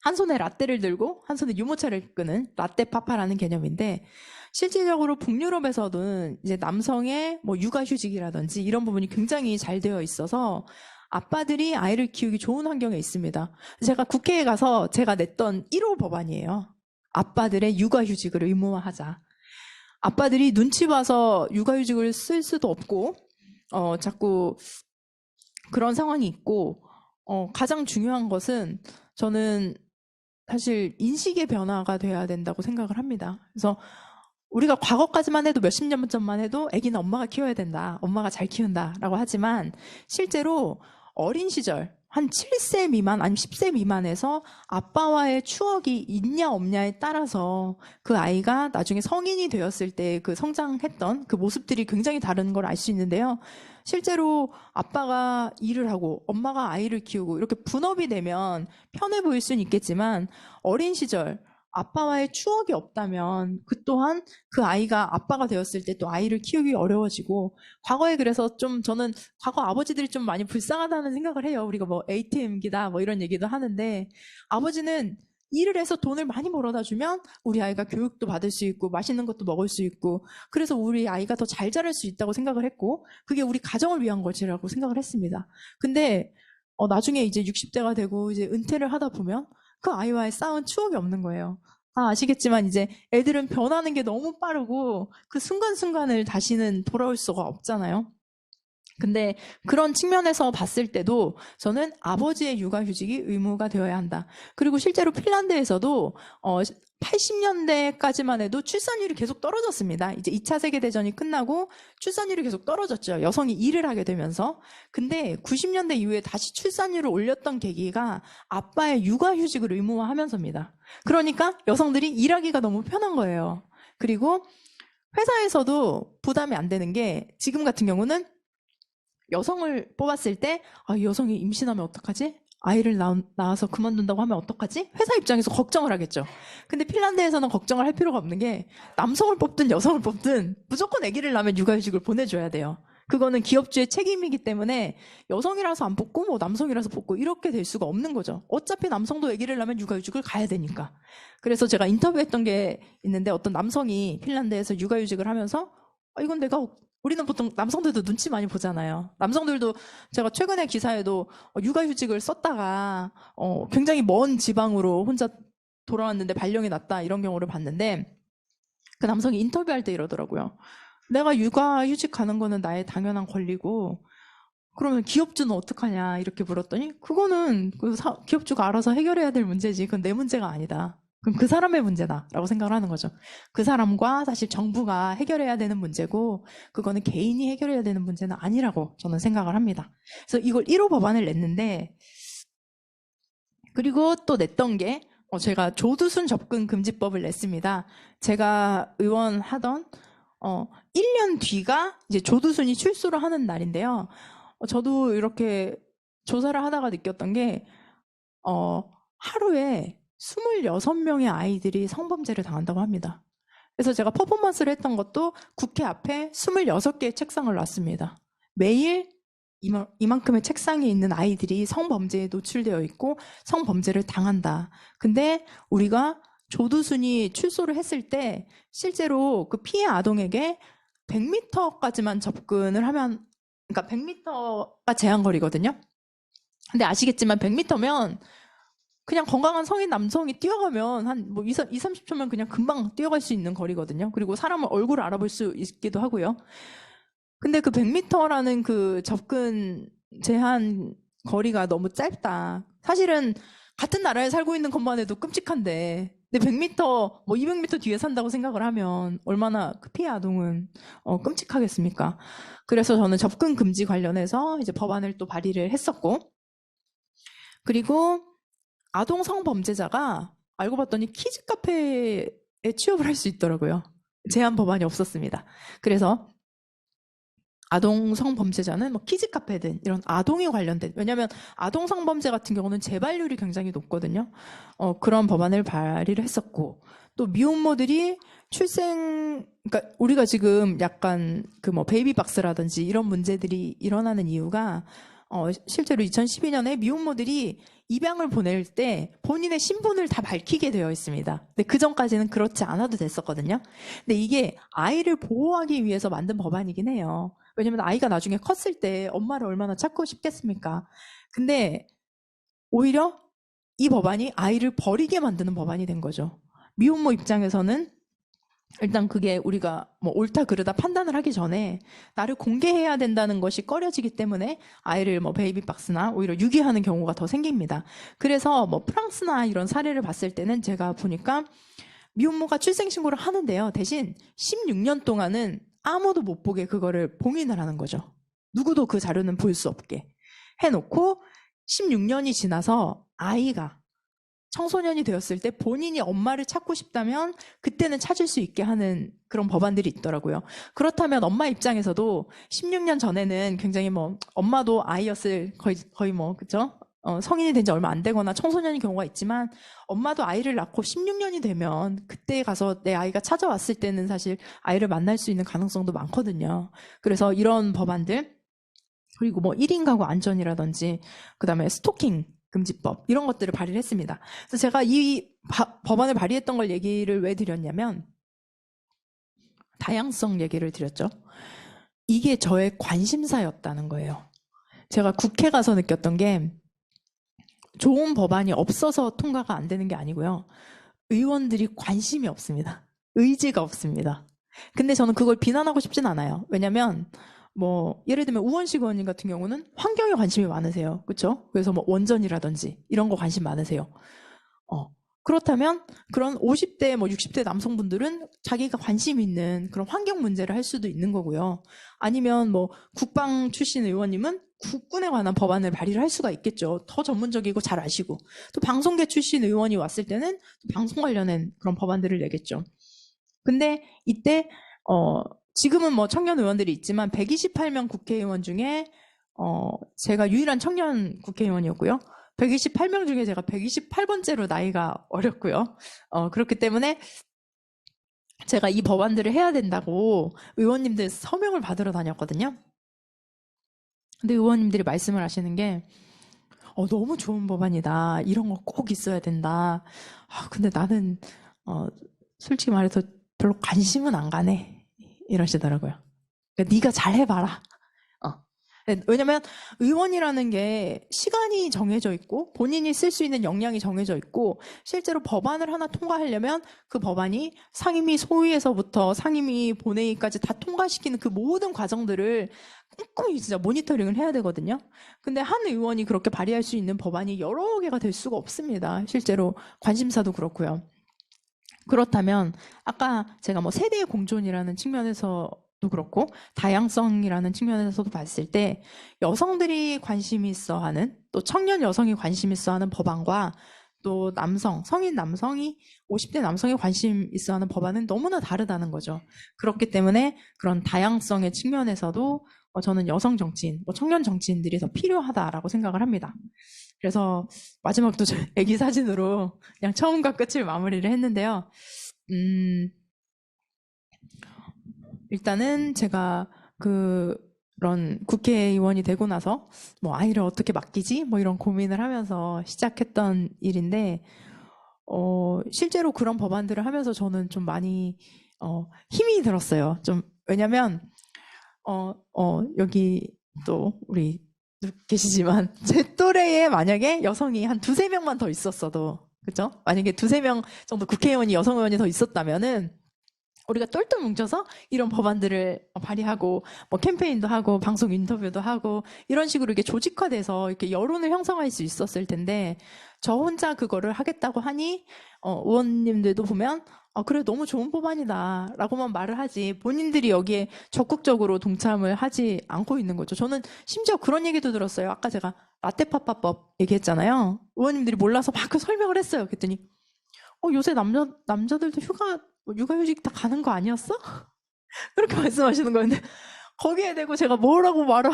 한 손에 라떼를 들고 한 손에 유모차를 끄는 라떼파파라는 개념인데 실질적으로 북유럽에서는 이제 남성의 뭐 육아휴직이라든지 이런 부분이 굉장히 잘 되어 있어서 아빠들이 아이를 키우기 좋은 환경에 있습니다. 제가 국회에 가서 제가 냈던 1호 법안이에요. 아빠들의 육아휴직을 의무화하자. 아빠들이 눈치 봐서 육아휴직을 쓸 수도 없고 자꾸 그런 상황이 있고 가장 중요한 것은 저는 사실 인식의 변화가 돼야 된다고 생각을 합니다. 그래서 우리가 과거까지만 해도 몇십 년 전만 해도 아기는 엄마가 키워야 된다. 엄마가 잘 키운다라고 하지만 실제로 어린 시절 한 7세 미만 아니면 10세 미만에서 아빠와의 추억이 있냐 없냐에 따라서 그 아이가 나중에 성인이 되었을 때 그 성장했던 그 모습들이 굉장히 다른 걸 알 수 있는데요. 실제로 아빠가 일을 하고 엄마가 아이를 키우고 이렇게 분업이 되면 편해 보일 수는 있겠지만 어린 시절 아빠와의 추억이 없다면 그 또한 그 아이가 아빠가 되었을 때 또 아이를 키우기 어려워지고 과거에 그래서 좀 저는 과거 아버지들이 좀 많이 불쌍하다는 생각을 해요. 우리가 뭐 ATM기다 뭐 이런 얘기도 하는데 아버지는 일을 해서 돈을 많이 벌어다 주면 우리 아이가 교육도 받을 수 있고 맛있는 것도 먹을 수 있고 그래서 우리 아이가 더 잘 자랄 수 있다고 생각을 했고 그게 우리 가정을 위한 것이라고 생각을 했습니다. 근데 나중에 이제 60대가 되고 이제 은퇴를 하다 보면 그 아이와의 쌓은 추억이 없는 거예요. 아시겠지만 이제 애들은 변하는 게 너무 빠르고 그 순간순간을 다시는 돌아올 수가 없잖아요. 근데 그런 측면에서 봤을 때도 저는 아버지의 육아휴직이 의무가 되어야 한다. 그리고 실제로 핀란드에서도 80년대까지만 해도 출산율이 계속 떨어졌습니다. 이제 2차 세계대전이 끝나고 출산율이 계속 떨어졌죠. 여성이 일을 하게 되면서. 근데 90년대 이후에 다시 출산율을 올렸던 계기가 아빠의 육아휴직을 의무화하면서입니다. 그러니까 여성들이 일하기가 너무 편한 거예요. 그리고 회사에서도 부담이 안 되는 게 지금 같은 경우는 여성을 뽑았을 때 여성이 임신하면 어떡하지? 아이를 낳아서 그만둔다고 하면 어떡하지? 회사 입장에서 걱정을 하겠죠. 근데 핀란드에서는 걱정을 할 필요가 없는 게 남성을 뽑든 여성을 뽑든 무조건 아기를 낳으면 육아휴직을 보내줘야 돼요. 그거는 기업주의 책임이기 때문에 여성이라서 안 뽑고 뭐 남성이라서 뽑고 이렇게 될 수가 없는 거죠. 어차피 남성도 아기를 낳으면 육아휴직을 가야 되니까. 그래서 제가 인터뷰했던 게 있는데 어떤 남성이 핀란드에서 육아휴직을 하면서 이건 우리는 보통 남성들도 눈치 많이 보잖아요. 남성들도 제가 최근에 기사에도 육아휴직을 썼다가 굉장히 먼 지방으로 혼자 돌아왔는데 발령이 났다 이런 경우를 봤는데 그 남성이 인터뷰할 때 이러더라고요. 내가 육아휴직 가는 거는 나의 당연한 권리고 그러면 기업주는 어떡하냐 이렇게 물었더니 그거는 기업주가 알아서 해결해야 될 문제지 그건 내 문제가 아니다. 그럼 그 사람의 문제다라고 생각을 하는 거죠. 그 사람과 사실 정부가 해결해야 되는 문제고 그거는 개인이 해결해야 되는 문제는 아니라고 저는 생각을 합니다. 그래서 이걸 1호 법안을 냈는데 그리고 또 냈던 게 제가 조두순 접근 금지법을 냈습니다. 제가 의원 하던 1년 뒤가 이제 조두순이 출소를 하는 날인데요. 저도 이렇게 조사를 하다가 느꼈던 게 하루에 26명의 아이들이 성범죄를 당한다고 합니다. 그래서 제가 퍼포먼스를 했던 것도 국회 앞에 26개의 책상을 놨습니다. 매일 이만큼의 책상에 있는 아이들이 성범죄에 노출되어 있고 성범죄를 당한다. 근데 우리가 조두순이 출소를 했을 때 실제로 그 피해 아동에게 100m까지만 접근을 하면 그러니까 100m가 제한거리거든요. 근데 아시겠지만 100m면 그냥 건강한 성인 남성이 뛰어가면 한 2, 30초면 그냥 금방 뛰어갈 수 있는 거리거든요. 그리고 사람을 얼굴을 알아볼 수 있기도 하고요. 근데 그 100m라는 그 접근 제한 거리가 너무 짧다. 사실은 같은 나라에 살고 있는 것만 해도 끔찍한데 근데 100m, 200m 뒤에 산다고 생각을 하면 얼마나 그 피해 아동은 끔찍하겠습니까? 그래서 저는 접근 금지 관련해서 이제 법안을 또 발의를 했었고 그리고 아동 성범죄자가 알고 봤더니 키즈 카페에 취업을 할 수 있더라고요. 제한 법안이 없었습니다. 그래서 아동 성범죄자는 키즈 카페든 이런 아동에 관련된 왜냐하면 아동 성범죄 같은 경우는 재발률이 굉장히 높거든요. 그런 법안을 발의를 했었고 또 미혼모들이 그러니까 우리가 지금 약간 그 베이비박스라든지 이런 문제들이 일어나는 이유가 실제로 2012년에 미혼모들이 입양을 보낼 때 본인의 신분을 다 밝히게 되어 있습니다. 근데 그 전까지는 그렇지 않아도 됐었거든요. 근데 이게 아이를 보호하기 위해서 만든 법안이긴 해요. 왜냐면 아이가 나중에 컸을 때 엄마를 얼마나 찾고 싶겠습니까? 근데 오히려 이 법안이 아이를 버리게 만드는 법안이 된 거죠. 미혼모 입장에서는 일단 그게 우리가 옳다 그르다 판단을 하기 전에 나를 공개해야 된다는 것이 꺼려지기 때문에 아이를 베이비박스나 오히려 유기하는 경우가 더 생깁니다. 그래서 프랑스나 이런 사례를 봤을 때는 제가 보니까 미혼모가 출생신고를 하는데요. 대신 16년 동안은 아무도 못 보게 그거를 봉인을 하는 거죠. 누구도 그 자료는 볼 수 없게 해놓고 16년이 지나서 아이가 청소년이 되었을 때 본인이 엄마를 찾고 싶다면 그때는 찾을 수 있게 하는 그런 법안들이 있더라고요. 그렇다면 엄마 입장에서도 16년 전에는 굉장히 엄마도 아이였을 거의 그죠? 성인이 된 지 얼마 안 되거나 청소년인 경우가 있지만 엄마도 아이를 낳고 16년이 되면 그때 가서 내 아이가 찾아왔을 때는 사실 아이를 만날 수 있는 가능성도 많거든요. 그래서 이런 법안들 그리고 1인 가구 안전이라든지 그다음에 스토킹 금지법 이런 것들을 발의를 했습니다. 그래서 제가 이 법안을 발의했던 걸 얘기를 왜 드렸냐면 다양성 얘기를 드렸죠. 이게 저의 관심사였다는 거예요. 제가 국회 가서 느꼈던 게 좋은 법안이 없어서 통과가 안 되는 게 아니고요. 의원들이 관심이 없습니다. 의지가 없습니다. 근데 저는 그걸 비난하고 싶진 않아요. 왜냐면 예를 들면 우원식 의원님 같은 경우는 환경에 관심이 많으세요. 그렇죠? 그래서 원전이라든지 이런 거 관심 많으세요. 그렇다면 그런 50대, 60대 남성분들은 자기가 관심 있는 그런 환경 문제를 할 수도 있는 거고요. 아니면 국방 출신 의원님은 국군에 관한 법안을 발의를 할 수가 있겠죠. 더 전문적이고 잘 아시고. 또 방송계 출신 의원이 왔을 때는 방송 관련된 그런 법안들을 내겠죠. 근데 이때 지금은 청년 의원들이 있지만 128명 국회의원 중에 제가 유일한 청년 국회의원이었고요. 128명 중에 제가 128번째로 나이가 어렸고요. 그렇기 때문에 제가 이 법안들을 해야 된다고 의원님들 서명을 받으러 다녔거든요. 근데 의원님들이 말씀을 하시는 게 너무 좋은 법안이다. 이런 거 꼭 있어야 된다. 근데 나는 솔직히 말해서 별로 관심은 안 가네. 이러시더라고요. 그러니까 네가 잘 해봐라. 네, 왜냐면 의원이라는 게 시간이 정해져 있고 본인이 쓸 수 있는 역량이 정해져 있고 실제로 법안을 하나 통과하려면 그 법안이 상임위 소위에서부터 상임위 본회의까지 다 통과시키는 그 모든 과정들을 꼼꼼히 진짜 모니터링을 해야 되거든요. 근데 한 의원이 그렇게 발의할 수 있는 법안이 여러 개가 될 수가 없습니다. 실제로 관심사도 그렇고요. 그렇다면 아까 제가 뭐 세대의 공존이라는 측면에서도 그렇고 다양성이라는 측면에서도 봤을 때 여성들이 관심 있어 하는 또 청년 여성이 관심 있어 하는 법안과 또 남성, 성인 남성이 50대 남성이 관심 있어 하는 법안은 너무나 다르다는 거죠. 그렇기 때문에 그런 다양성의 측면에서도 저는 여성 정치인, 뭐 청년 정치인들이 더 필요하다라고 생각을 합니다. 그래서 마지막도 저 애기 사진으로 그냥 처음과 끝을 마무리를 했는데요. 일단은 제가 그런 국회의원이 되고 나서 뭐 아이를 어떻게 맡기지? 뭐 이런 고민을 하면서 시작했던 일인데, 실제로 그런 법안들을 하면서 저는 좀 많이, 힘이 들었어요. 좀, 왜냐면, 여기 또 우리 계시지만, 제 또래에 만약에 여성이 한 두세 명만 더 있었어도, 그죠? 만약에 두세 명 정도 국회의원이 여성 의원이 더 있었다면은, 우리가 똘똘 뭉쳐서 이런 법안들을 발의하고 뭐 캠페인도 하고 방송 인터뷰도 하고 이런 식으로 이게 조직화돼서 이렇게 여론을 형성할 수 있었을 텐데 저 혼자 그거를 하겠다고 하니 의원님들도 보면 그래 너무 좋은 법안이다 라고만 말을 하지 본인들이 여기에 적극적으로 동참을 하지 않고 있는 거죠. 저는 심지어 그런 얘기도 들었어요. 아까 제가 라떼파파법 얘기했잖아요. 의원님들이 몰라서 막 그 설명을 했어요. 그랬더니 요새 남자들도 육아휴직 다 가는 거 아니었어? 그렇게 말씀하시는 거였는데 거기에 대고 제가 뭐라고 말을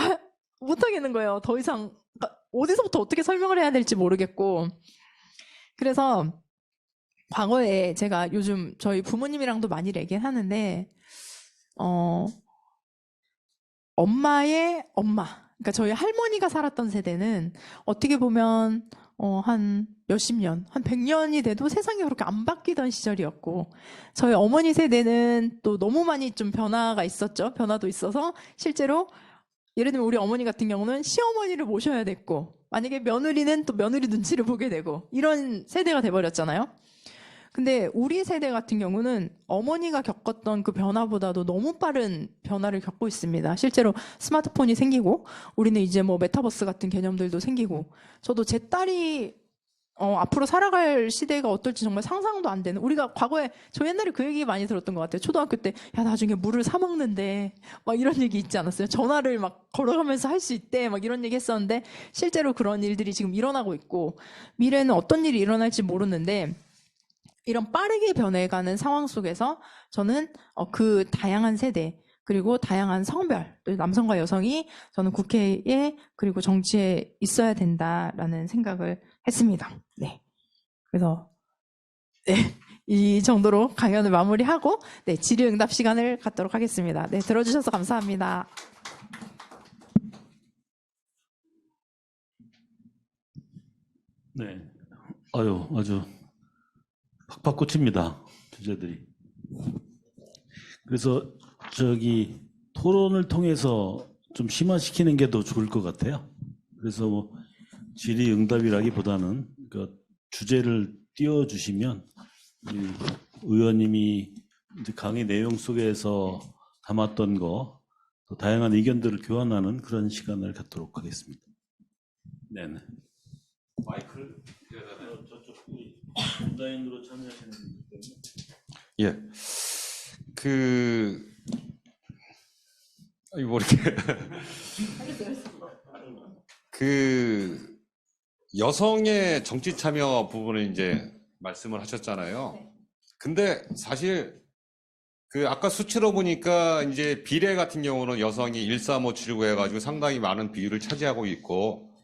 못하겠는 거예요. 더 이상 그러니까 어디서부터 어떻게 설명을 해야 될지 모르겠고 그래서 과거에 제가 요즘 저희 부모님이랑도 많이 얘기를 하는데 엄마의 엄마 그러니까 저희 할머니가 살았던 세대는 어떻게 보면 한 몇십 년, 한 100년이 돼도 세상이 그렇게 안 바뀌던 시절이었고 저희 어머니 세대는 또 너무 많이 좀 변화가 있었죠. 변화도 있어서 실제로 예를 들면 우리 어머니 같은 경우는 시어머니를 모셔야 됐고 만약에 며느리는 또 며느리 눈치를 보게 되고 이런 세대가 돼버렸잖아요. 근데 우리 세대 같은 경우는 어머니가 겪었던 그 변화보다도 너무 빠른 변화를 겪고 있습니다. 실제로 스마트폰이 생기고 우리는 이제 뭐 메타버스 같은 개념들도 생기고 저도 제 딸이 앞으로 살아갈 시대가 어떨지 정말 상상도 안 되는 우리가 과거에 저 옛날에 그 얘기 많이 들었던 것 같아요. 초등학교 때 야 나중에 물을 사 먹는데 막 이런 얘기 있지 않았어요? 전화를 막 걸어가면서 할 수 있대 막 이런 얘기 했었는데 실제로 그런 일들이 지금 일어나고 있고 미래는 어떤 일이 일어날지 모르는데 이런 빠르게 변해가는 상황 속에서 저는 그 다양한 세대 그리고 다양한 성별, 또 남성과 여성이 저는 국회에 그리고 정치에 있어야 된다라는 생각을 했습니다. 네. 그래서 네, 이 정도로 강연을 마무리하고 네, 질의응답 시간을 갖도록 하겠습니다. 네, 들어주셔서 감사합니다. 네. 아주 팍팍 꽂힙니다. 주제들이. 그래서 토론을 통해서 좀 심화시키는 게 더 좋을 것 같아요. 그래서 뭐 질의응답이라기보다는 그 주제를 띄워주시면 의원님이 이제 강의 내용 속에서 담았던 거, 또 다양한 의견들을 교환하는 그런 시간을 갖도록 하겠습니다. 네네. 마이크를 저쪽 온라인으로 참여하시는 분들 때문에. 예. 뭐 이렇게. 여성의 정치 참여 부분을 이제 말씀을 하셨잖아요. 근데 사실 아까 수치로 보니까 이제 비례 같은 경우는 여성이 13579 해가지고 상당히 많은 비율을 차지하고 있고,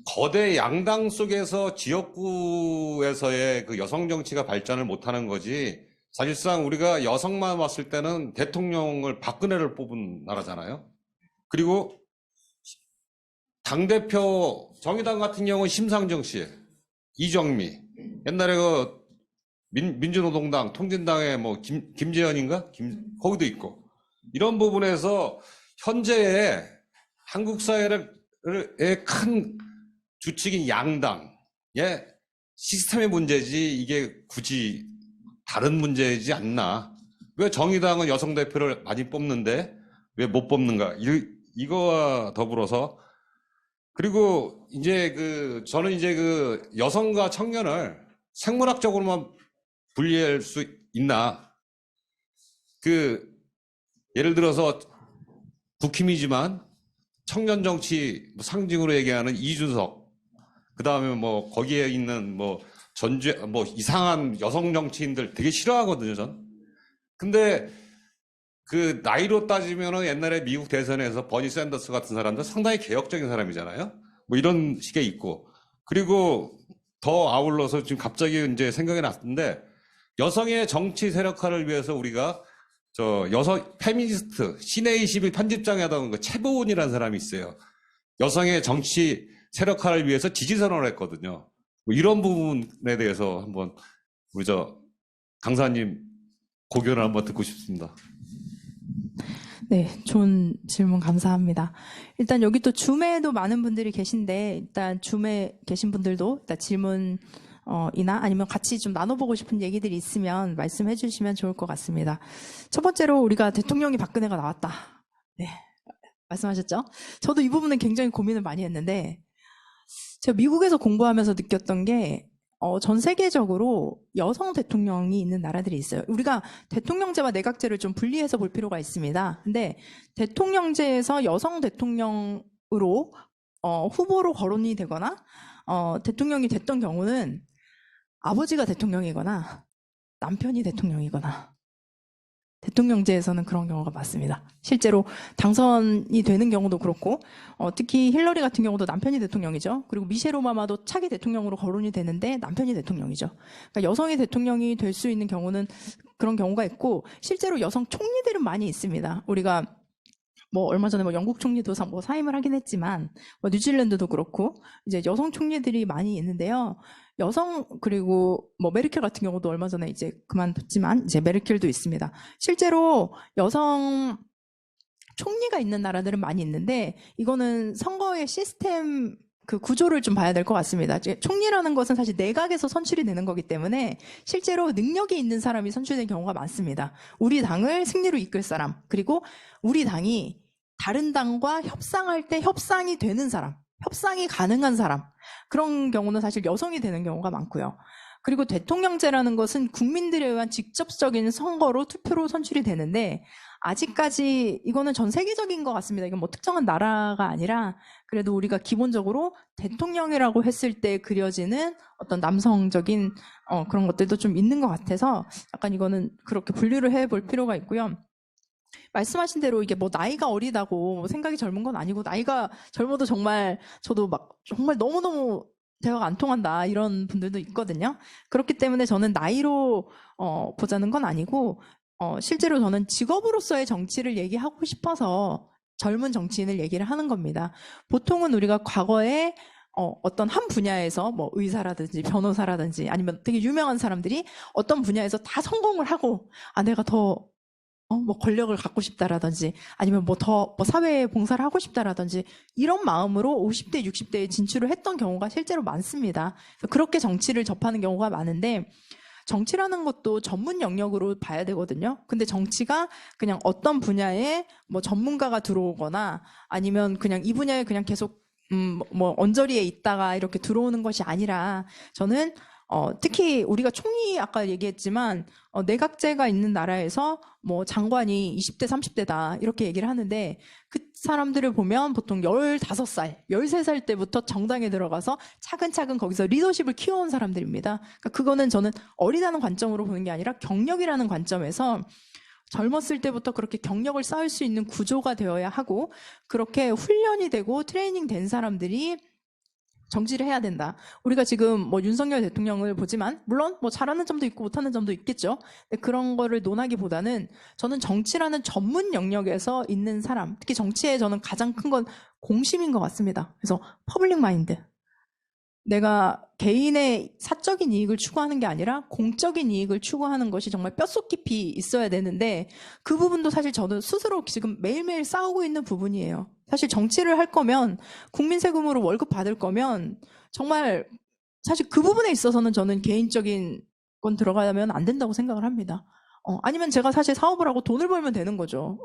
거대 양당 속에서 지역구에서의 그 여성 정치가 발전을 못하는 거지, 사실상 우리가 여성만 왔을 때는 대통령을 박근혜를 뽑은 나라잖아요. 그리고 당대표 정의당 같은 경우는 심상정 씨, 이정미, 옛날에 민주노동당, 통진당의 뭐 김재현인가? 거기도 있고, 이런 부분에서 현재의 한국 사회의 큰 주축인 양당의 시스템의 문제지 이게 굳이 다른 문제이지 않나. 왜 정의당은 여성 대표를 많이 뽑는데 왜 못 뽑는가? 이거와 더불어서 그리고 이제 저는 이제 여성과 청년을 생물학적으로만 분리할 수 있나? 예를 들어서 국힘이지만 청년 정치 상징으로 얘기하는 이준석, 그 다음에 뭐 거기에 있는 뭐 이상한 여성 정치인들 되게 싫어하거든요, 전. 근데 나이로 따지면은 옛날에 미국 대선에서 버니 샌더스 같은 사람들 상당히 개혁적인 사람이잖아요. 뭐 이런 식의 있고. 그리고 더 아울러서 지금 갑자기 이제 생각이 났는데 여성의 정치 세력화를 위해서 우리가 여성 페미니스트 시내 21 편집장에 하던 최보은이라는 사람이 있어요. 여성의 정치 세력화를 위해서 지지선언을 했거든요. 뭐 이런 부분에 대해서 한번 우리 강사님 고견을 한번 듣고 싶습니다. 네, 좋은 질문 감사합니다. 일단 여기 또 줌에도 많은 분들이 계신데 일단 줌에 계신 분들도 일단 질문 이나 아니면 같이 좀 나눠보고 싶은 얘기들이 있으면 말씀해 주시면 좋을 것 같습니다. 첫 번째로 우리가 대통령이 박근혜가 나왔다. 네, 말씀하셨죠? 저도 이 부분은 굉장히 고민을 많이 했는데 제가 미국에서 공부하면서 느꼈던 게 전 세계적으로 여성 대통령이 있는 나라들이 있어요. 우리가 대통령제와 내각제를 좀 분리해서 볼 필요가 있습니다. 근데 대통령제에서 여성 대통령으로 후보로 거론이 되거나 대통령이 됐던 경우는 아버지가 대통령이거나 남편이 대통령이거나 대통령제에서는 그런 경우가 많습니다. 실제로 당선이 되는 경우도 그렇고 특히 힐러리 같은 경우도 남편이 대통령이죠. 그리고 미셸 오바마도 차기 대통령으로 거론이 되는데 남편이 대통령이죠. 그러니까 여성이 대통령이 될 수 있는 경우는 그런 경우가 있고 실제로 여성 총리들은 많이 있습니다. 우리가 뭐 얼마 전에 뭐 영국 총리도 사임을 하긴 했지만 뭐 뉴질랜드도 그렇고 이제 여성 총리들이 많이 있는데요. 그리고 뭐 메르켈 같은 경우도 얼마 전에 이제 그만뒀지만 이제 메르켈도 있습니다. 실제로 여성 총리가 있는 나라들은 많이 있는데 이거는 선거의 시스템 구조를 좀 봐야 될 것 같습니다. 총리라는 것은 사실 내각에서 선출이 되는 거기 때문에 실제로 능력이 있는 사람이 선출된 경우가 많습니다. 우리 당을 승리로 이끌 사람, 그리고 우리 당이 다른 당과 협상할 때 협상이 되는 사람, 협상이 가능한 사람, 그런 경우는 사실 여성이 되는 경우가 많고요. 그리고 대통령제라는 것은 국민들에 의한 직접적인 선거로 투표로 선출이 되는데 아직까지 이거는 전 세계적인 것 같습니다. 이건 뭐 특정한 나라가 아니라 그래도 우리가 기본적으로 대통령이라고 했을 때 그려지는 어떤 남성적인 그런 것들도 좀 있는 것 같아서 약간 이거는 그렇게 분류를 해볼 필요가 있고요. 말씀하신 대로 이게 뭐 나이가 어리다고 생각이 젊은 건 아니고 나이가 젊어도 정말 저도 막 정말 너무너무 대화가 안 통한다 이런 분들도 있거든요. 그렇기 때문에 저는 나이로 보자는 건 아니고 실제로 저는 직업으로서의 정치를 얘기하고 싶어서 젊은 정치인을 얘기를 하는 겁니다. 보통은 우리가 과거에 어떤 한 분야에서 뭐 의사라든지 변호사라든지 아니면 되게 유명한 사람들이 어떤 분야에서 다 성공을 하고 내가 더 뭐 권력을 갖고 싶다라든지 아니면 뭐 더 사회에 봉사를 하고 싶다라든지 이런 마음으로 50대, 60대에 진출을 했던 경우가 실제로 많습니다. 그렇게 정치를 접하는 경우가 많은데 정치라는 것도 전문 영역으로 봐야 되거든요. 근데 정치가 그냥 어떤 분야에 뭐 전문가가 들어오거나 아니면 그냥 이 분야에 그냥 계속 뭐 언저리에 있다가 이렇게 들어오는 것이 아니라 저는 특히 우리가 총리 아까 얘기했지만 내각제가 있는 나라에서 뭐 장관이 20대, 30대다 이렇게 얘기를 하는데 그 사람들을 보면 보통 15살, 13살 때부터 정당에 들어가서 차근차근 거기서 리더십을 키워온 사람들입니다. 그러니까 그거는 저는 어리다는 관점으로 보는 게 아니라 경력이라는 관점에서 젊었을 때부터 그렇게 경력을 쌓을 수 있는 구조가 되어야 하고 그렇게 훈련이 되고 트레이닝 된 사람들이 정치를 해야 된다. 우리가 지금 뭐 윤석열 대통령을 보지만 물론 뭐 잘하는 점도 있고 못하는 점도 있겠죠. 근데 그런 거를 논하기보다는 저는 정치라는 전문 영역에서 있는 사람, 특히 정치에 저는 가장 큰 건 공심인 것 같습니다. 그래서 퍼블릭 마인드. 내가 개인의 사적인 이익을 추구하는 게 아니라 공적인 이익을 추구하는 것이 정말 뼛속 깊이 있어야 되는데 그 부분도 사실 저는 스스로 지금 매일매일 싸우고 있는 부분이에요. 사실 정치를 할 거면 국민 세금으로 월급 받을 거면 정말 사실 그 부분에 있어서는 저는 개인적인 건 들어가면 안 된다고 생각을 합니다. 아니면 제가 사실 사업을 하고 돈을 벌면 되는 거죠.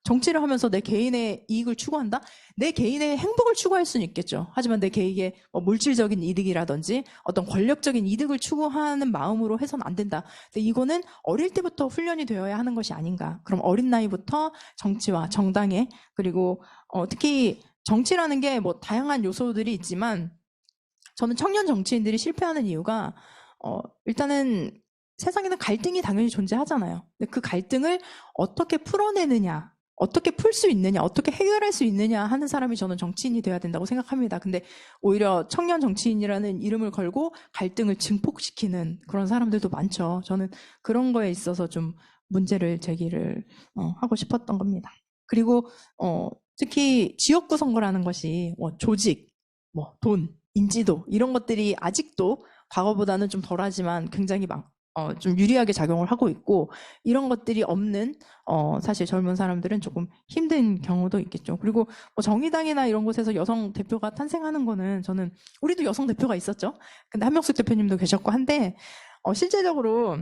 정치를 하면서 내 개인의 이익을 추구한다? 내 개인의 행복을 추구할 수는 있겠죠. 하지만 내 개인의 물질적인 이득이라든지 어떤 권력적인 이득을 추구하는 마음으로 해서는 안 된다. 근데 이거는 어릴 때부터 훈련이 되어야 하는 것이 아닌가. 그럼 어린 나이부터 정치와 정당에 그리고 특히 정치라는 게 뭐 다양한 요소들이 있지만 저는 청년 정치인들이 실패하는 이유가 일단은 세상에는 갈등이 당연히 존재하잖아요. 근데 그 갈등을 어떻게 풀어내느냐, 어떻게 풀 수 있느냐, 어떻게 해결할 수 있느냐 하는 사람이 저는 정치인이 돼야 된다고 생각합니다. 근데 오히려 청년 정치인이라는 이름을 걸고 갈등을 증폭시키는 그런 사람들도 많죠. 저는 그런 거에 있어서 좀 문제를 제기를 하고 싶었던 겁니다. 그리고 특히 지역구 선거라는 것이 조직, 돈, 인지도 이런 것들이 아직도 과거보다는 좀 덜하지만 굉장히 좀 유리하게 작용을 하고 있고 이런 것들이 없는 사실 젊은 사람들은 조금 힘든 경우도 있겠죠. 그리고 정의당이나 이런 곳에서 여성 대표가 탄생하는 거는 저는 우리도 여성 대표가 있었죠. 근데 한명숙 대표님도 계셨고 한데 실제적으로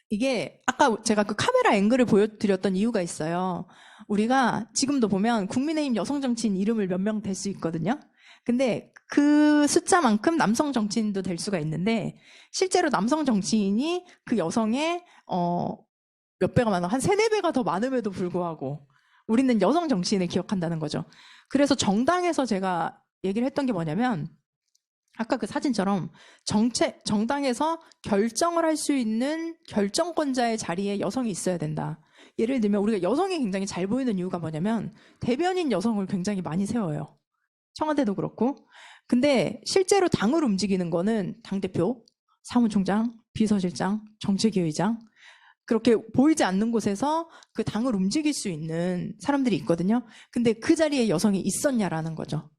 이게 아까 제가 그 카메라 앵글을 보여드렸던 이유가 있어요. 우리가 지금도 보면 국민의힘 여성 정치인 이름을 몇 명 댈 수 있거든요. 근데 그 숫자만큼 남성 정치인도 될 수가 있는데 실제로 남성 정치인이 그 여성의 몇 배가 많아 한 3, 4배가 더 많음에도 불구하고 우리는 여성 정치인을 기억한다는 거죠. 그래서 정당에서 제가 얘기를 했던 게 뭐냐면 아까 그 사진처럼 정당에서 결정을 할 수 있는 결정권자의 자리에 여성이 있어야 된다. 예를 들면 우리가 여성이 굉장히 잘 보이는 이유가 뭐냐면 대변인 여성을 굉장히 많이 세워요. 청와대도 그렇고. 근데 실제로 당을 움직이는 거는 당대표, 사무총장, 비서실장, 정책위의장 그렇게 보이지 않는 곳에서 그 당을 움직일 수 있는 사람들이 있거든요. 근데 그 자리에 여성이 있었냐라는 거죠.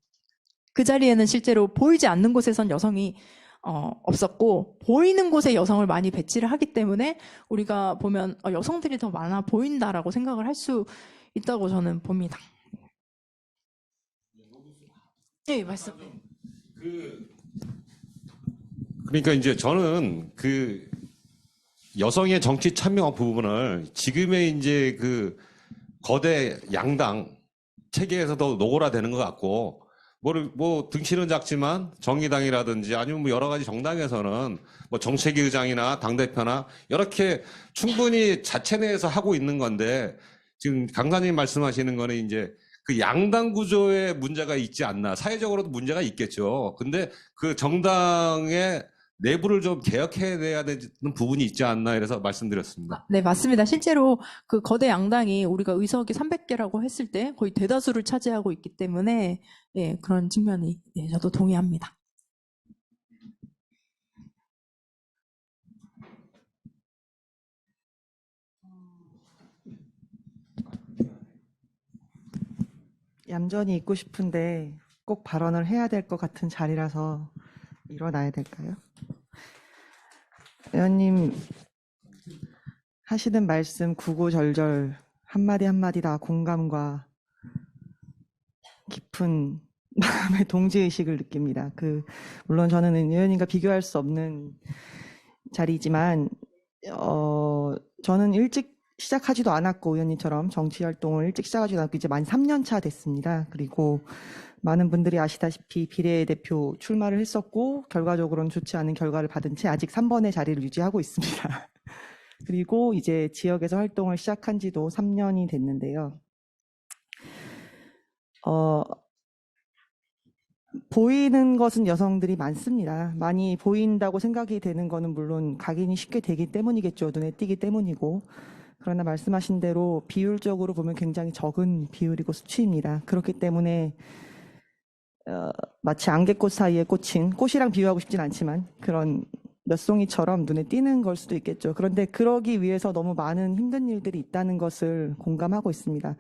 그 자리에는 실제로 보이지 않는 곳에선 여성이 없었고 보이는 곳에 여성을 많이 배치를 하기 때문에 우리가 보면 여성들이 더 많아 보인다라고 생각을 할 수 있다고 저는 봅니다. 네, 말씀. 그러니까 이제 저는 그 여성의 정치 참여 부분을 지금의 이제 그 거대 양당 체계에서도 노골화되는 것 같고, 뭐 등치는 작지만 정의당이라든지 아니면 뭐 여러 가지 정당에서는 뭐 정책위 의장이나 당대표나 이렇게 충분히 자체 내에서 하고 있는 건데, 지금 강사님 말씀하시는 거는 이제 그 양당 구조에 문제가 있지 않나, 사회적으로도 문제가 있겠죠. 근데 그 정당의 내부를 좀 개혁해내야 되는 부분이 있지 않나 이래서 말씀드렸습니다. 네, 맞습니다. 실제로 그 거대 양당이 우리가 의석이 300개라고 했을 때 거의 대다수를 차지하고 있기 때문에 예, 그런 측면이 저도 동의합니다. 얌전히 있고 싶은데 꼭 발언을 해야 될 것 같은 자리라서 일어나야 될까요? 의원님 하시는 말씀 구구절절 한마디 한마디 다 공감과 깊은 마음의 동지의식을 느낍니다. 물론 저는 의원님과 비교할 수 없는 자리지만 저는 일찍 시작하지도 않았고 의원님처럼 정치활동을 일찍 시작하지도 않고 이제 만 3년 차 됐습니다. 그리고 많은 분들이 아시다시피 비례대표 출마를 했었고 결과적으로는 좋지 않은 결과를 받은 채 아직 3번의 자리를 유지하고 있습니다. 그리고 이제 지역에서 활동을 시작한 지도 3년이 됐는데요. 보이는 것은 여성들이 많습니다. 많이 보인다고 생각이 되는 거는 물론 각인이 쉽게 되기 때문이겠죠. 눈에 띄기 때문이고. 그러나 말씀하신 대로 비율적으로 보면 굉장히 적은 비율이고 수치입니다. 그렇기 때문에 마치 안개꽃 사이에 꽂힌, 꽃이랑 비유하고 싶진 않지만 그런 몇 송이처럼 눈에 띄는 걸 수도 있겠죠. 그런데 그러기 위해서 너무 많은 힘든 일들이 있다는 것을 공감하고 있습니다.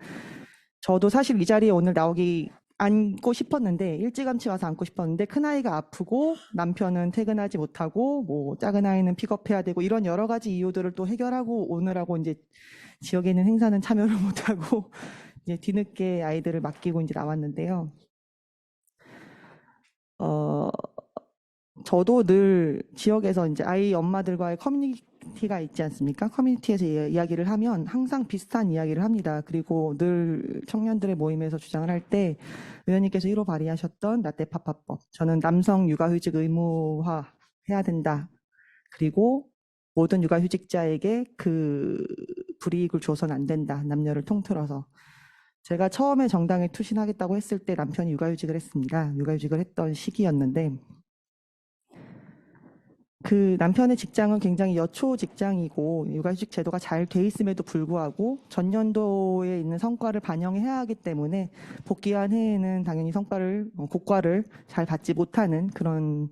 저도 사실 이 자리에 오늘 나오기 앉고 싶었는데 일찌감치 와서 앉고 싶었는데 큰아이가 아프고 남편은 퇴근하지 못하고 뭐 작은아이는 픽업해야 되고 이런 여러 가지 이유들을 또 해결하고 오느라고 이제 지역에 있는 행사는 참여를 못하고 이제 뒤늦게 아이들을 맡기고 이제 나왔는데요. 저도 늘 지역에서 이제 아이 엄마들과의 커뮤니티가 있지 않습니까? 커뮤니티에서 이야기를 하면 항상 비슷한 이야기를 합니다. 그리고 늘 청년들의 모임에서 주장을 할 때 의원님께서 1호 발의하셨던 라떼파파법. 저는 남성 육아휴직 의무화 해야 된다. 그리고 모든 육아휴직자에게 그 불이익을 줘서는 안 된다. 남녀를 통틀어서. 제가 처음에 정당에 투신하겠다고 했을 때 남편이 육아휴직을 했습니다. 육아휴직을 했던 시기였는데 그 남편의 직장은 굉장히 여초 직장이고 육아휴직 제도가 잘 돼 있음에도 불구하고 전년도에 있는 성과를 반영해야 하기 때문에 복귀한 해에는 당연히 고과를 잘 받지 못하는 그런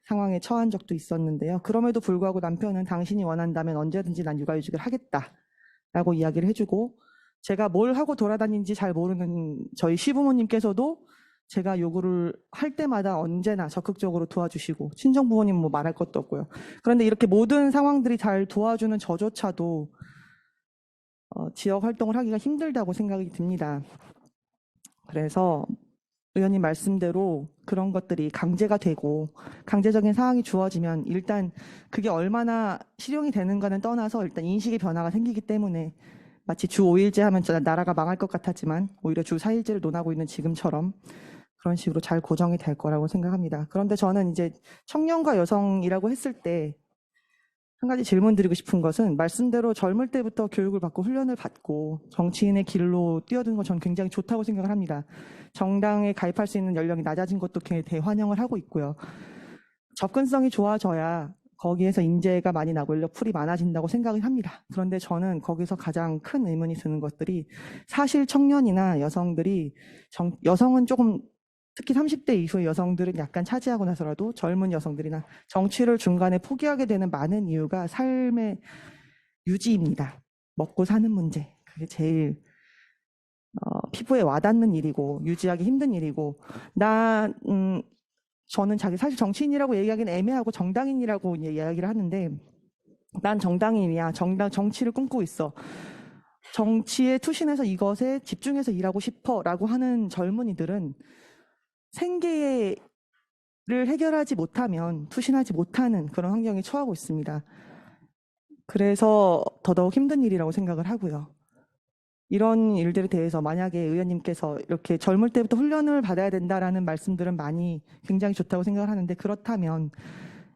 상황에 처한 적도 있었는데요. 그럼에도 불구하고 남편은 당신이 원한다면 언제든지 난 육아휴직을 하겠다라고 이야기를 해주고 제가 뭘 하고 돌아다니는지 잘 모르는 저희 시부모님께서도 제가 요구를 할 때마다 언제나 적극적으로 도와주시고 친정 부모님 뭐 말할 것도 없고요. 그런데 이렇게 모든 상황들이 잘 도와주는 저조차도 지역 활동을 하기가 힘들다고 생각이 듭니다. 그래서 의원님 말씀대로 그런 것들이 강제가 되고 강제적인 상황이 주어지면 일단 그게 얼마나 실용이 되는가는 떠나서 일단 인식의 변화가 생기기 때문에 마치 주 5일제 하면 나라가 망할 것 같았지만 오히려 주 4일제를 논하고 있는 지금처럼 그런 식으로 잘 고정이 될 거라고 생각합니다. 그런데 저는 이제 청년과 여성이라고 했을 때 한 가지 질문 드리고 싶은 것은 말씀대로 젊을 때부터 교육을 받고 훈련을 받고 정치인의 길로 뛰어드는 건 저는 굉장히 좋다고 생각을 합니다. 정당에 가입할 수 있는 연령이 낮아진 것도 대환영을 하고 있고요. 접근성이 좋아져야 거기에서 인재가 많이 나고 인력풀이 많아진다고 생각을 합니다. 그런데 저는 거기서 가장 큰 의문이 드는 것들이 사실 청년이나 여성들이 여성은 조금 특히 30대 이후의 여성들은 약간 차지하고 나서라도 젊은 여성들이나 정치를 중간에 포기하게 되는 많은 이유가 삶의 유지입니다. 먹고 사는 문제. 그게 제일 피부에 와닿는 일이고 유지하기 힘든 일이고 저는 사실 정치인이라고 얘기하기는 애매하고 정당인이라고 이야기를 하는데 난 정당인이야. 정치를 꿈꾸고 있어. 정치에 투신해서 이것에 집중해서 일하고 싶어 라고 하는 젊은이들은 생계를 해결하지 못하면 투신하지 못하는 그런 환경에 처하고 있습니다. 그래서 더더욱 힘든 일이라고 생각을 하고요. 이런 일들에 대해서 만약에 의원님께서 이렇게 젊을 때부터 훈련을 받아야 된다라는 말씀들은 굉장히 좋다고 생각을 하는데 그렇다면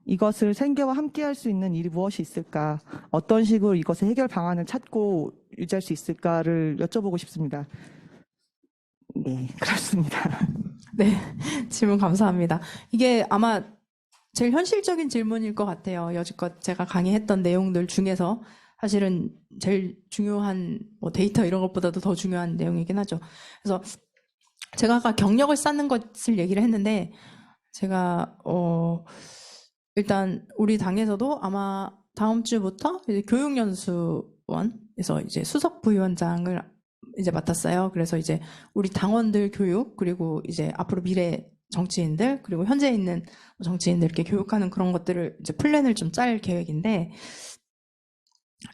이것을 생계와 함께 할 수 있는 일이 무엇이 있을까? 어떤 식으로 이것의 해결 방안을 찾고 유지할 수 있을까를 여쭤보고 싶습니다. 네, 그렇습니다. 네, 질문 감사합니다. 이게 아마 제일 현실적인 질문일 것 같아요. 여지껏 제가 강의했던 내용들 중에서 사실은 제일 중요한 데이터 이런 것보다도 더 중요한 내용이긴 하죠. 그래서 제가 아까 경력을 쌓는 것을 얘기를 했는데 제가 일단 우리 당에서도 아마 다음 주부터 이제 교육연수원에서 이제 수석 부위원장을 이제 맡았어요. 그래서 이제 우리 당원들 교육 그리고 이제 앞으로 미래 정치인들 그리고 현재 있는 정치인들께 교육하는 그런 것들을 이제 플랜을 좀 짤 계획인데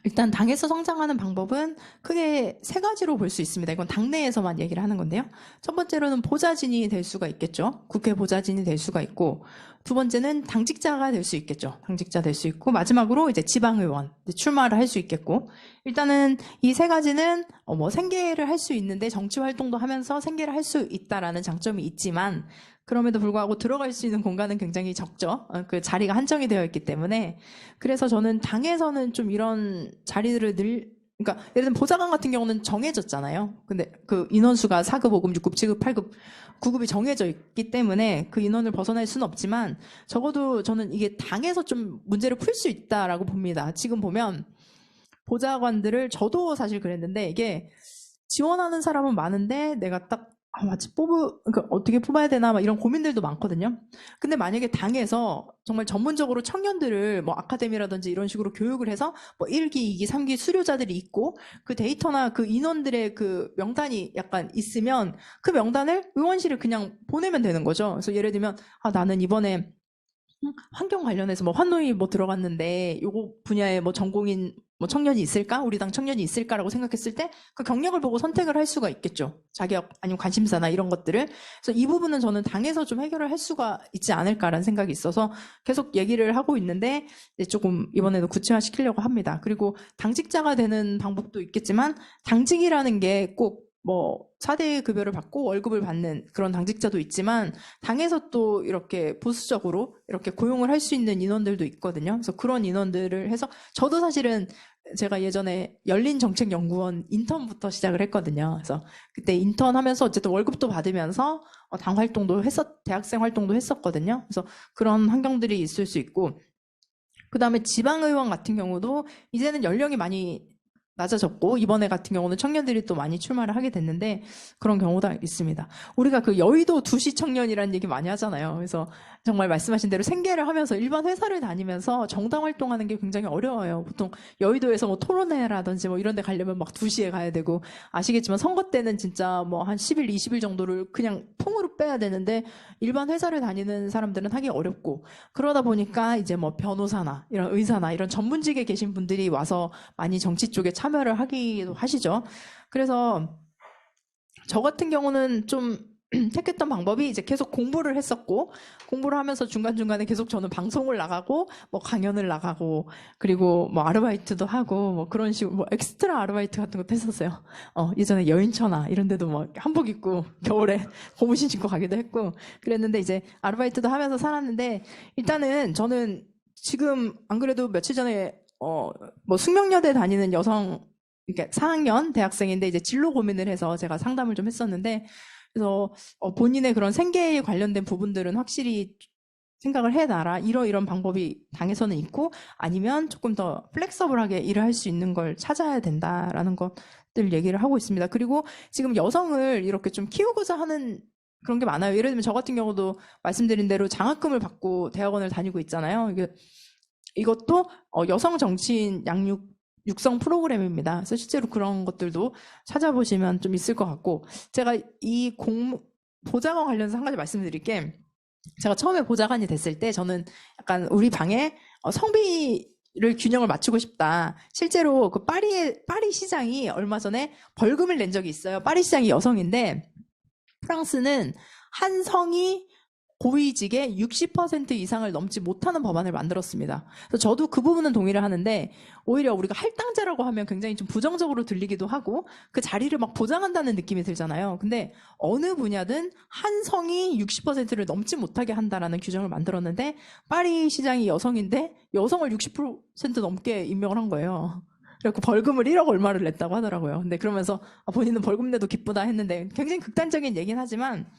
일단 당에서 성장하는 방법은 크게 세 가지로 볼 수 있습니다. 이건 당내에서만 얘기를 하는 건데요. 첫 번째로는 보좌진이 될 수가 있겠죠. 국회 보좌진이 될 수가 있고 두 번째는 당직자가 될 수 있겠죠. 당직자 될 수 있고 마지막으로 이제 지방의원 출마를 할 수 있겠고 일단은 이 세 가지는 생계를 할 수 있는데 정치 활동도 하면서 생계를 할 수 있다라는 장점이 있지만 그럼에도 불구하고 들어갈 수 있는 공간은 굉장히 적죠. 그 자리가 한정이 되어 있기 때문에 그래서 저는 당에서는 좀 이런 자리들을 그러니까 예를 들면 보좌관 같은 경우는 정해졌잖아요. 근데 그 인원수가 4급, 5급, 6급, 7급, 8급, 9급이 정해져 있기 때문에 그 인원을 벗어날 수는 없지만 적어도 저는 이게 당에서 좀 문제를 풀 수 있다라고 봅니다. 지금 보면 보좌관들을 저도 사실 그랬는데 이게 지원하는 사람은 많은데 내가 딱 마치 그러니까 어떻게 뽑아야 되나, 막 이런 고민들도 많거든요. 근데 만약에 당에서 정말 전문적으로 청년들을 뭐 아카데미라든지 이런 식으로 교육을 해서 뭐 1기, 2기, 3기 수료자들이 있고 그 데이터나 그 인원들의 그 명단이 약간 있으면 그 명단을 의원실에 그냥 보내면 되는 거죠. 그래서 예를 들면, 나는 이번에 환경 관련해서 뭐 환노위 뭐 들어갔는데 요거 분야에 뭐 전공인 뭐 청년이 있을까? 우리 당 청년이 있을까라고 생각했을 때 그 경력을 보고 선택을 할 수가 있겠죠. 자격 아니면 관심사나 이런 것들을. 그래서 이 부분은 저는 당에서 좀 해결을 할 수가 있지 않을까라는 생각이 있어서 계속 얘기를 하고 있는데 이제 조금 이번에도 구체화시키려고 합니다. 그리고 당직자가 되는 방법도 있겠지만 당직이라는 게 꼭 뭐 4대 급여를 받고 월급을 받는 그런 당직자도 있지만 당에서 또 이렇게 보수적으로 이렇게 고용을 할 수 있는 인원들도 있거든요. 그래서 그런 인원들을 해서 저도 사실은 제가 예전에 열린정책연구원 인턴부터 시작을 했거든요. 그래서 그때 인턴 하면서 어쨌든 월급도 받으면서 당 활동도 대학생 활동도 했었거든요. 그래서 그런 환경들이 있을 수 있고, 그 다음에 지방의원 같은 경우도 이제는 연령이 많이 낮아졌고, 이번에 같은 경우는 청년들이 또 많이 출마를 하게 됐는데 그런 경우도 있습니다. 우리가 그 여의도 두시 청년이라는 얘기 많이 하잖아요. 그래서 정말 말씀하신 대로 생계를 하면서 일반 회사를 다니면서 정당 활동하는 게 굉장히 어려워요. 보통 여의도에서 뭐 토론회라든지 뭐 이런 데 가려면 막 2시에 가야 되고, 아시겠지만 선거 때는 진짜 뭐 한 10일, 20일 정도를 그냥 통으로 빼야 되는데 일반 회사를 다니는 사람들은 하기 어렵고, 그러다 보니까 이제 뭐 변호사나 이런 의사나 이런 전문직에 계신 분들이 와서 많이 정치 쪽에 참여를 하기도 하시죠. 그래서 저 같은 경우는 좀 택했던 방법이 이제 계속 공부를 했었고, 공부를 하면서 중간중간에 계속 저는 방송을 나가고 뭐 강연을 나가고, 그리고 뭐 아르바이트도 하고 뭐 그런 식으로 뭐 엑스트라 아르바이트 같은 것도 했었어요. 예전에 여인처나 이런 데도 뭐 한복 입고 겨울에 고무신 신고 가기도 했고 그랬는데, 이제 아르바이트도 하면서 살았는데, 일단은 저는 지금 안 그래도 며칠 전에 뭐 숙명여대 다니는 여성, 그러니까 4학년 대학생인데 이제 진로 고민을 해서 제가 상담을 좀 했었는데, 그래서 본인의 그런 생계에 관련된 부분들은 확실히 생각을 해놔라. 이런 방법이 당에서는 있고, 아니면 조금 더 플렉서블하게 일을 할 수 있는 걸 찾아야 된다라는 것들 얘기를 하고 있습니다. 그리고 지금 여성을 이렇게 좀 키우고자 하는 그런 게 많아요. 예를 들면 저 같은 경우도 말씀드린 대로 장학금을 받고 대학원을 다니고 있잖아요. 이것도 여성 정치인 육성 프로그램입니다. 그래서 실제로 그런 것들도 찾아보시면 좀 있을 것 같고, 제가 이 보좌관 관련해서 한 가지 말씀드릴게, 제가 처음에 보좌관이 됐을 때 저는 약간 우리 방에 성비를 균형을 맞추고 싶다. 실제로 그 파리 시장이 얼마 전에 벌금을 낸 적이 있어요. 파리 시장이 여성인데 프랑스는 한 성이 고위직의 60% 이상을 넘지 못하는 법안을 만들었습니다. 그래서 저도 그 부분은 동의를 하는데, 오히려 우리가 할당제라고 하면 굉장히 좀 부정적으로 들리기도 하고 그 자리를 막 보장한다는 느낌이 들잖아요. 근데 어느 분야든 한 성이 60%를 넘지 못하게 한다라는 규정을 만들었는데, 파리 시장이 여성인데 여성을 60% 넘게 임명을 한 거예요. 그래서 벌금을 1억 얼마를 냈다고 하더라고요. 근데 그러면서 본인은 벌금 내도 기쁘다 했는데, 굉장히 극단적인 얘기는 하지만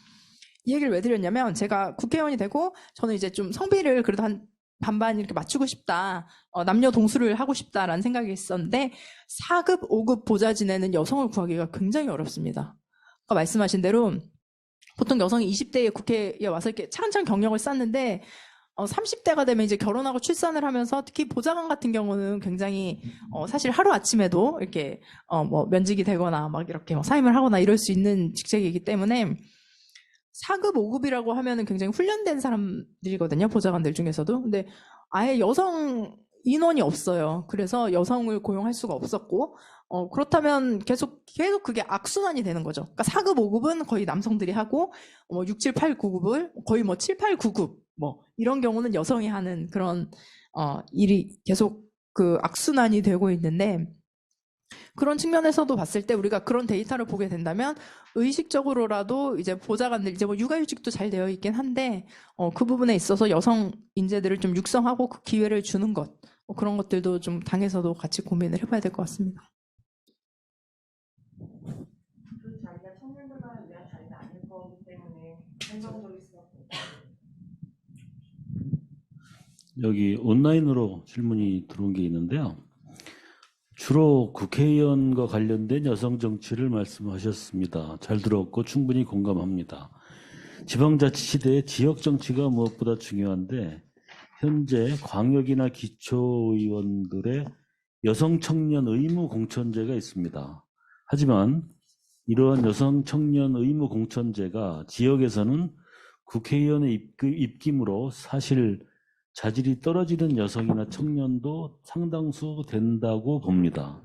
이 얘기를 왜 드렸냐면, 제가 국회의원이 되고 저는 이제 좀 성비를 그래도 한 반반 이렇게 맞추고 싶다, 남녀 동수를 하고 싶다라는 생각이 있었는데 4급, 5급 보좌 지내는 여성을 구하기가 굉장히 어렵습니다. 아까 말씀하신 대로 보통 여성이 20대에 국회에 와서 이렇게 차근차근 경력을 쌓는데 30대가 되면 이제 결혼하고 출산을 하면서, 특히 보좌관 같은 경우는 굉장히 사실 하루아침에도 이렇게 뭐 면직이 되거나 막 이렇게 사임을 하거나 이럴 수 있는 직책이기 때문에 4급, 5급이라고 하면은 굉장히 훈련된 사람들이거든요, 보좌관들 중에서도. 근데 아예 여성 인원이 없어요. 그래서 여성을 고용할 수가 없었고, 그렇다면 계속 그게 악순환이 되는 거죠. 그러니까 4급, 5급은 거의 남성들이 하고, 6, 7, 8, 9급을 거의 7, 8, 9급, 이런 경우는 여성이 하는 그런, 일이 계속 그 악순환이 되고 있는데, 그런 측면에서도 봤을 때 우리가 그런 데이터를 보게 된다면 의식적으로라도 이제 보좌관들, 이제 뭐 육아휴직도 잘 되어 있긴 한데 그 부분에 있어서 여성 인재들을 좀 육성하고 그 기회를 주는 것, 그런 것들도 좀 당에서도 같이 고민을 해봐야 될 것 같습니다. 그 자리가 청년들만을 위한 자리가 아닐 거기 때문에 한정적일 수밖에 없어요. 여기 온라인으로 질문이 들어온 게 있는데요. 주로 국회의원과 관련된 여성 정치를 말씀하셨습니다. 잘 들었고 충분히 공감합니다. 지방자치시대의 지역 정치가 무엇보다 중요한데 현재 광역이나 기초의원들의 여성 청년 의무 공천제가 있습니다. 하지만 이러한 여성 청년 의무 공천제가 지역에서는 국회의원의 입김으로 사실 자질이 떨어지는 여성이나 청년도 상당수 된다고 봅니다.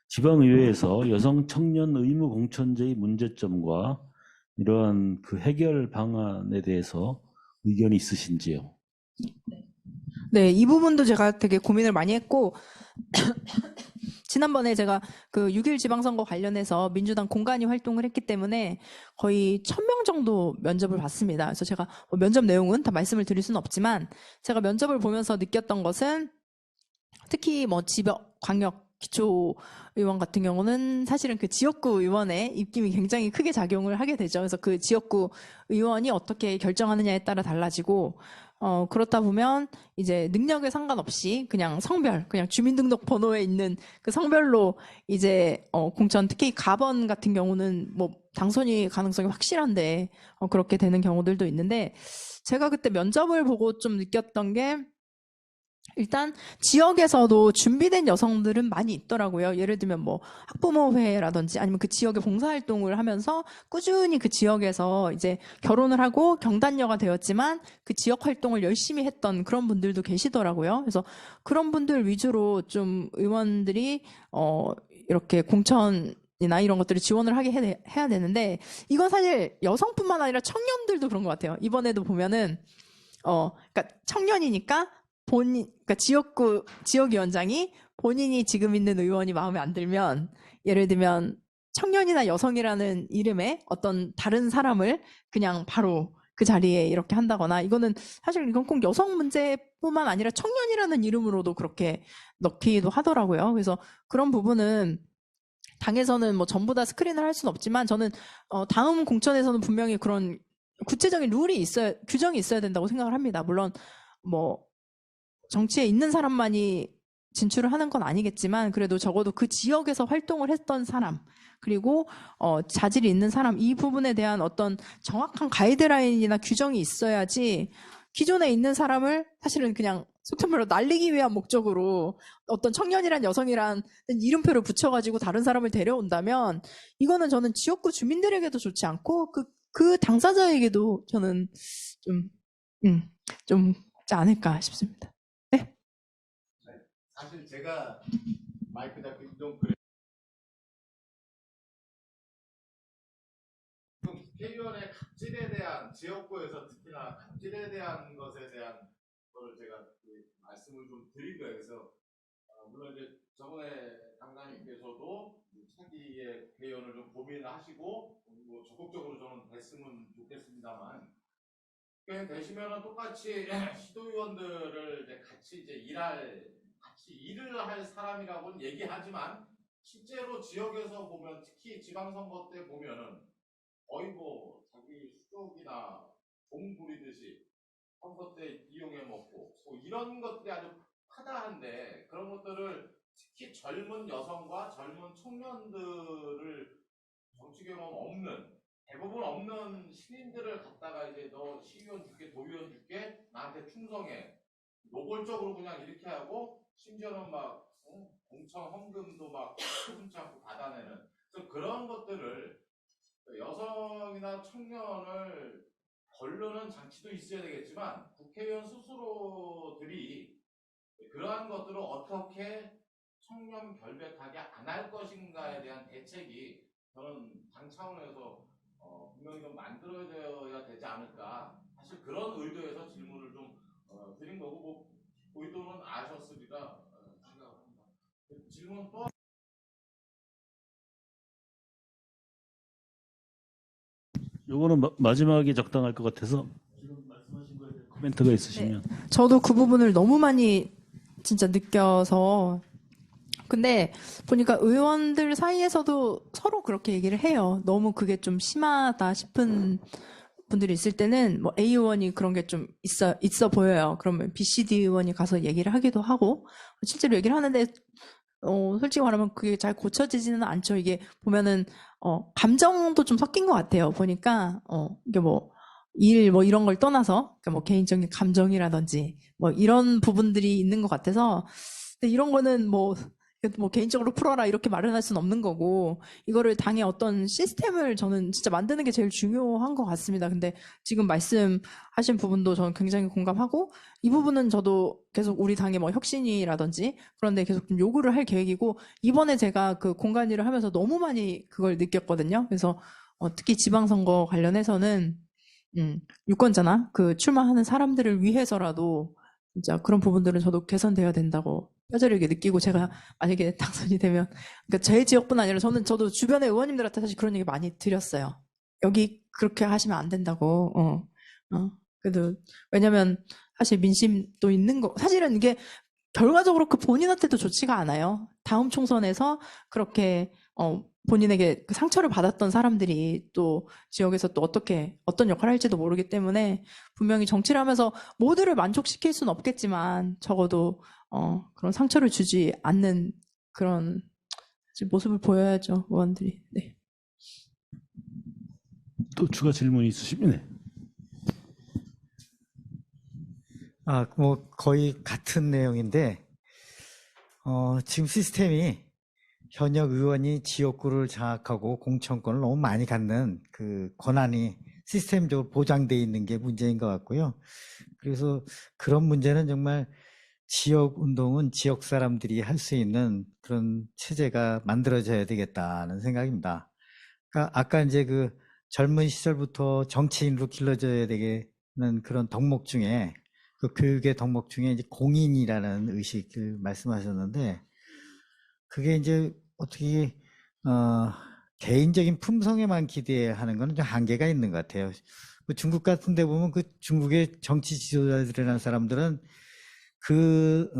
지방의회에서 여성 청년 의무 공천제의 문제점과 이러한 그 해결 방안에 대해서 의견이 있으신지요? 네, 이 부분도 제가 되게 고민을 많이 했고, 지난번에 제가 그 6.1 지방선거 관련해서 민주당 공간이 활동을 했기 때문에 거의 1000명 정도 면접을 봤습니다. 그래서 제가 뭐 면접 내용은 다 말씀을 드릴 수는 없지만 제가 면접을 보면서 느꼈던 것은 특히 뭐 지역, 광역, 기초 의원 같은 경우는 사실은 그 지역구 의원의 입김이 굉장히 크게 작용을 하게 되죠. 그래서 그 지역구 의원이 어떻게 결정하느냐에 따라 달라지고, 그렇다 보면 이제 능력에 상관없이 그냥 성별, 그냥 주민등록 번호에 있는 그 성별로 이제 공천, 특히 가번 같은 경우는 뭐 당선이 가능성이 확실한데 그렇게 되는 경우들도 있는데, 제가 그때 면접을 보고 좀 느꼈던 게 일단 지역에서도 준비된 여성들은 많이 있더라고요. 예를 들면 뭐 학부모회라든지 아니면 그 지역에 봉사활동을 하면서 꾸준히 그 지역에서 이제 결혼을 하고 경단녀가 되었지만 그 지역 활동을 열심히 했던 그런 분들도 계시더라고요. 그래서 그런 분들 위주로 좀 의원들이 이렇게 공천이나 이런 것들을 지원을 하게 해야 되는데, 이건 사실 여성뿐만 아니라 청년들도 그런 것 같아요. 이번에도 보면은 그러니까 청년이니까 그러니까 지역위원장이 본인이 지금 있는 의원이 마음에 안 들면, 예를 들면 청년이나 여성이라는 이름의 어떤 다른 사람을 그냥 바로 그 자리에 이렇게 한다거나, 이건 꼭 여성 문제뿐만 아니라 청년이라는 이름으로도 그렇게 넣기도 하더라고요. 그래서 그런 부분은 당에서는 뭐 전부 다 스크린을 할 수는 없지만, 저는 다음 공천에서는 분명히 그런 구체적인 규정이 있어야 된다고 생각을 합니다. 물론 뭐 정치에 있는 사람만이 진출을 하는 건 아니겠지만, 그래도 적어도 그 지역에서 활동을 했던 사람, 그리고 자질이 있는 사람, 이 부분에 대한 어떤 정확한 가이드라인이나 규정이 있어야지, 기존에 있는 사람을 사실은 그냥 속된 말로 날리기 위한 목적으로 어떤 청년이란 여성이란 이름표를 붙여가지고 다른 사람을 데려온다면, 이거는 저는 지역구 주민들에게도 좋지 않고 그 당사자에게도 저는 좀 좋지 않을까 싶습니다. 사실 제가 마이크 잡고 좀 그래. 국회의원의 갑질에 대한, 지역구에서 특히나 갑질에 대한 것에 대한 거를 제가 말씀을 좀 드린 거예요. 그래서 물론 이제 저번에 당장님께서도 차기의 국회의원을 좀 고민을 하시고 뭐 적극적으로 저는 됐으면 좋겠습니다만, 되시면은 똑같이 시도의원들을 이제 같이 일을 할 사람이라고는 얘기하지만, 실제로 지역에서 보면, 특히 지방선거 때 보면은 거의 뭐 자기 수족이나 종 부리듯이 선거 때 이용해 먹고 뭐 이런 것들이 아주 파다한데, 그런 것들을 특히 젊은 여성과 젊은 청년들을 정치 경험 없는, 대부분 없는 신인들을 갖다가 이제 너 시의원 줄게, 도의원 줄게, 나한테 충성해, 노골적으로 그냥 이렇게 하고, 심지어는 막 공천 헌금도 막 흔치 않고 받아내는, 그래서 그런 것들을 여성이나 청년을 거르는 장치도 있어야 되겠지만, 국회의원 스스로들이 그러한 것들을 어떻게 청년 결백하게 안 할 것인가에 대한 대책이 저는 당 차원에서 분명히 좀 만들어져야 되지 않을까, 사실 그런 의도에서 질문을 좀 드린 거고, 뭐 의도는 아셨으리라 생각합니다. 질문 또. 요거는 마지막에 적당할 것 같아서 지금 말씀하신 거에 대한 코멘트가 있으시면. 네, 저도 그 부분을 너무 많이 진짜 느껴서, 근데 보니까 의원들 사이에서도 서로 그렇게 얘기를 해요. 너무 그게 좀 심하다 싶은 분들이 있을 때는 뭐 A 의원이 그런 게 좀 있어 보여요. 그러면 B, C, D 의원이 가서 얘기를 하기도 하고, 실제로 얘기를 하는데, 솔직히 말하면 그게 잘 고쳐지지는 않죠. 이게 보면은, 감정도 좀 섞인 것 같아요. 보니까, 이게 뭐, 일, 뭐 이런 걸 떠나서, 그러니까 뭐 개인적인 감정이라든지, 뭐 이런 부분들이 있는 것 같아서, 근데 이런 거는 뭐 개인적으로 풀어라 이렇게 말을 할 수는 없는 거고, 이거를 당의 어떤 시스템을 저는 진짜 만드는 게 제일 중요한 것 같습니다. 근데 지금 말씀하신 부분도 저는 굉장히 공감하고, 이 부분은 저도 계속 우리 당의 뭐 혁신이라든지 그런데 계속 좀 요구를 할 계획이고, 이번에 제가 그 공간 일을 하면서 너무 많이 그걸 느꼈거든요. 그래서 특히 지방선거 관련해서는 유권자나 그 출마하는 사람들을 위해서라도 진짜 그런 부분들은 저도 개선돼야 된다고 뼈저리게 느끼고, 제가 만약에 당선이 되면, 그러니까 제 지역뿐 아니라 저도 주변의 의원님들한테 사실 그런 얘기 많이 드렸어요. 여기 그렇게 하시면 안 된다고. 그래도 왜냐면 사실 민심도 있는 거, 사실은 이게 결과적으로 그 본인한테도 좋지가 않아요. 다음 총선에서 그렇게 본인에게 그 상처를 받았던 사람들이 또 지역에서 또 어떤 역할을 할지도 모르기 때문에, 분명히 정치를 하면서 모두를 만족시킬 수는 없겠지만 적어도 그런 상처를 주지 않는 그런 모습을 보여야죠, 의원들이. 네. 또 추가 질문이 있으시면 네. 뭐 거의 같은 내용인데, 지금 시스템이 현역 의원이 지역구를 장악하고 공천권을 너무 많이 갖는 그 권한이 시스템적으로 보장되어 있는 게 문제인 것 같고요. 그래서 그런 문제는 정말 지역 운동은 지역 사람들이 할 수 있는 그런 체제가 만들어져야 되겠다는 생각입니다. 그러니까 아까 이제 그 젊은 시절부터 정치인으로 길러져야 되는 그런 덕목 중에, 그 교육의 덕목 중에 이제 공인이라는 의식을 말씀하셨는데, 그게 이제 어떻게 개인적인 품성에만 기대하는 건 좀 한계가 있는 것 같아요. 중국 같은 데 보면 그 중국의 정치 지도자들이라는 사람들은 그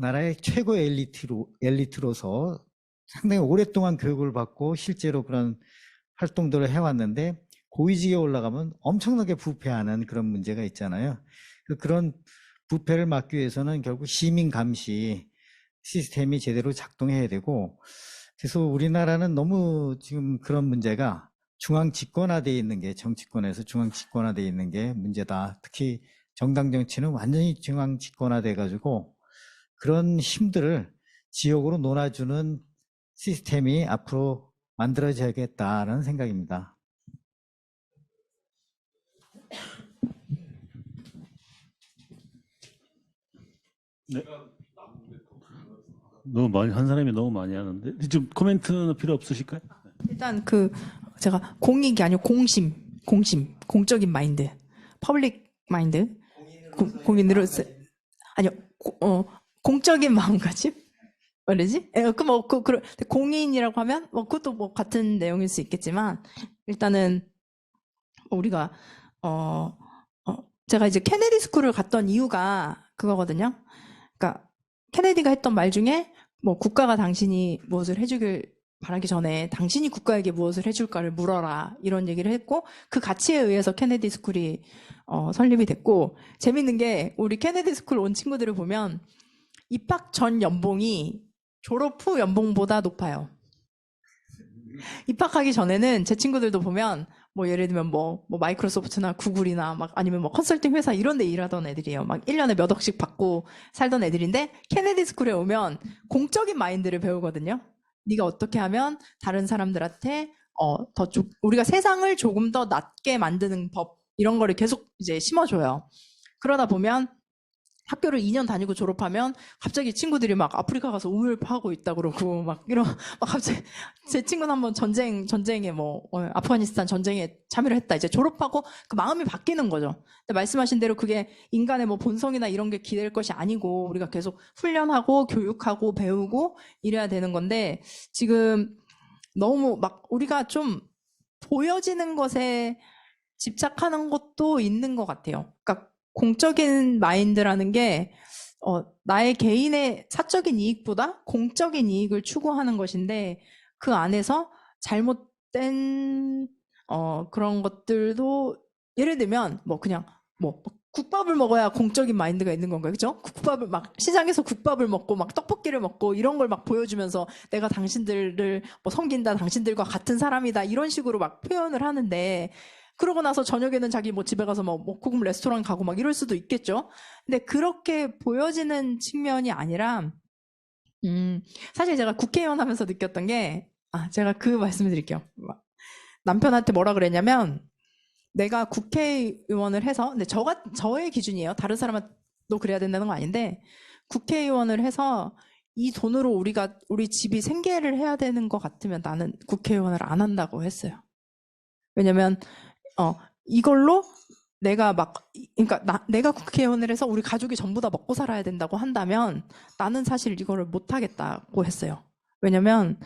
나라의 최고 엘리트로서 상당히 오랫동안 교육을 받고 실제로 그런 활동들을 해왔는데, 고위직에 올라가면 엄청나게 부패하는 그런 문제가 있잖아요. 그런 부패를 막기 위해서는 결국 시민 감시 시스템이 제대로 작동해야 되고, 그래서 우리나라는 너무 지금 그런 문제가 중앙 집권화되어 있는 게, 정치권에서 중앙 집권화되어 있는 게 문제다. 특히 정당 정치는 완전히 중앙 집권화돼 가지고 그런 힘들을 지역으로 논아주는 시스템이 앞으로 만들어져야겠다는 생각입니다. 네. 한 사람이 너무 많이 하는데 좀 코멘트는 필요 없으실까요? 일단 제가 공익이 아니고 공적인 마인드, 퍼블릭 마인드, 공인으로 아니요, 공적인 마음가짐? 뭐지? 공인이라고 하면 그것도 뭐 같은 내용일 수 있겠지만, 일단은 우리가 제가 이제 케네디 스쿨을 갔던 이유가 그거거든요. 그러니까 케네디가 했던 말 중에 뭐 국가가 당신이 무엇을 해주길 바라기 전에 당신이 국가에게 무엇을 해줄까를 물어라, 이런 얘기를 했고, 그 가치에 의해서 케네디 스쿨이 설립이 됐고, 재밌는 게 우리 케네디 스쿨 온 친구들을 보면 입학 전 연봉이 졸업 후 연봉보다 높아요. 입학하기 전에는 제 친구들도 보면 뭐 예를 들면 뭐 마이크로소프트나 구글이나 막 아니면 뭐 컨설팅 회사 이런 데 일하던 애들이에요. 막 1년에 몇 억씩 받고 살던 애들인데, 케네디 스쿨에 오면 공적인 마인드를 배우거든요. 네가 어떻게 하면 다른 사람들한테 우리가 세상을 조금 더 낫게 만드는 법, 이런 거를 계속 이제 심어줘요. 그러다 보면 학교를 2년 다니고 졸업하면 갑자기 친구들이 막 아프리카 가서 우물파하고 있다 그러고 막 갑자기 제 친구는 한번 전쟁에 아프가니스탄 전쟁에 참여를 했다. 이제 졸업하고 그 마음이 바뀌는 거죠. 근데 말씀하신 대로 그게 인간의 뭐 본성이나 이런 게 기댈 것이 아니고, 우리가 계속 훈련하고 교육하고 배우고 이래야 되는 건데, 지금 너무 막 우리가 좀 보여지는 것에 집착하는 것도 있는 것 같아요. 그러니까 공적인 마인드라는 게 나의 개인의 사적인 이익보다 공적인 이익을 추구하는 것인데, 그 안에서 잘못된 그런 것들도, 예를 들면 그냥 국밥을 먹어야 공적인 마인드가 있는 건가요? 그죠? 국밥을 막 시장에서 국밥을 먹고 막 떡볶이를 먹고 이런 걸 막 보여주면서 내가 당신들을 뭐 섬긴다, 당신들과 같은 사람이다 이런 식으로 막 표현을 하는데 그러고 나서 저녁에는 자기 뭐 집에 가서 뭐 고급 레스토랑 가고 막 이럴 수도 있겠죠. 근데 그렇게 보여지는 측면이 아니라 사실 제가 국회의원 하면서 느꼈던 게 제가 그 말씀을 드릴게요. 남편한테 뭐라 그랬냐면 내가 국회의원을 해서, 근데 저의 기준이에요. 다른 사람도 그래야 된다는 건 아닌데, 국회의원을 해서 이 돈으로 우리 집이 생계를 해야 되는 것 같으면 나는 국회의원을 안 한다고 했어요. 왜냐면, 이걸로 그러니까 내가 국회의원을 해서 우리 가족이 전부 다 먹고 살아야 된다고 한다면 나는 사실 이거를 못 하겠다고 했어요. 왜냐면,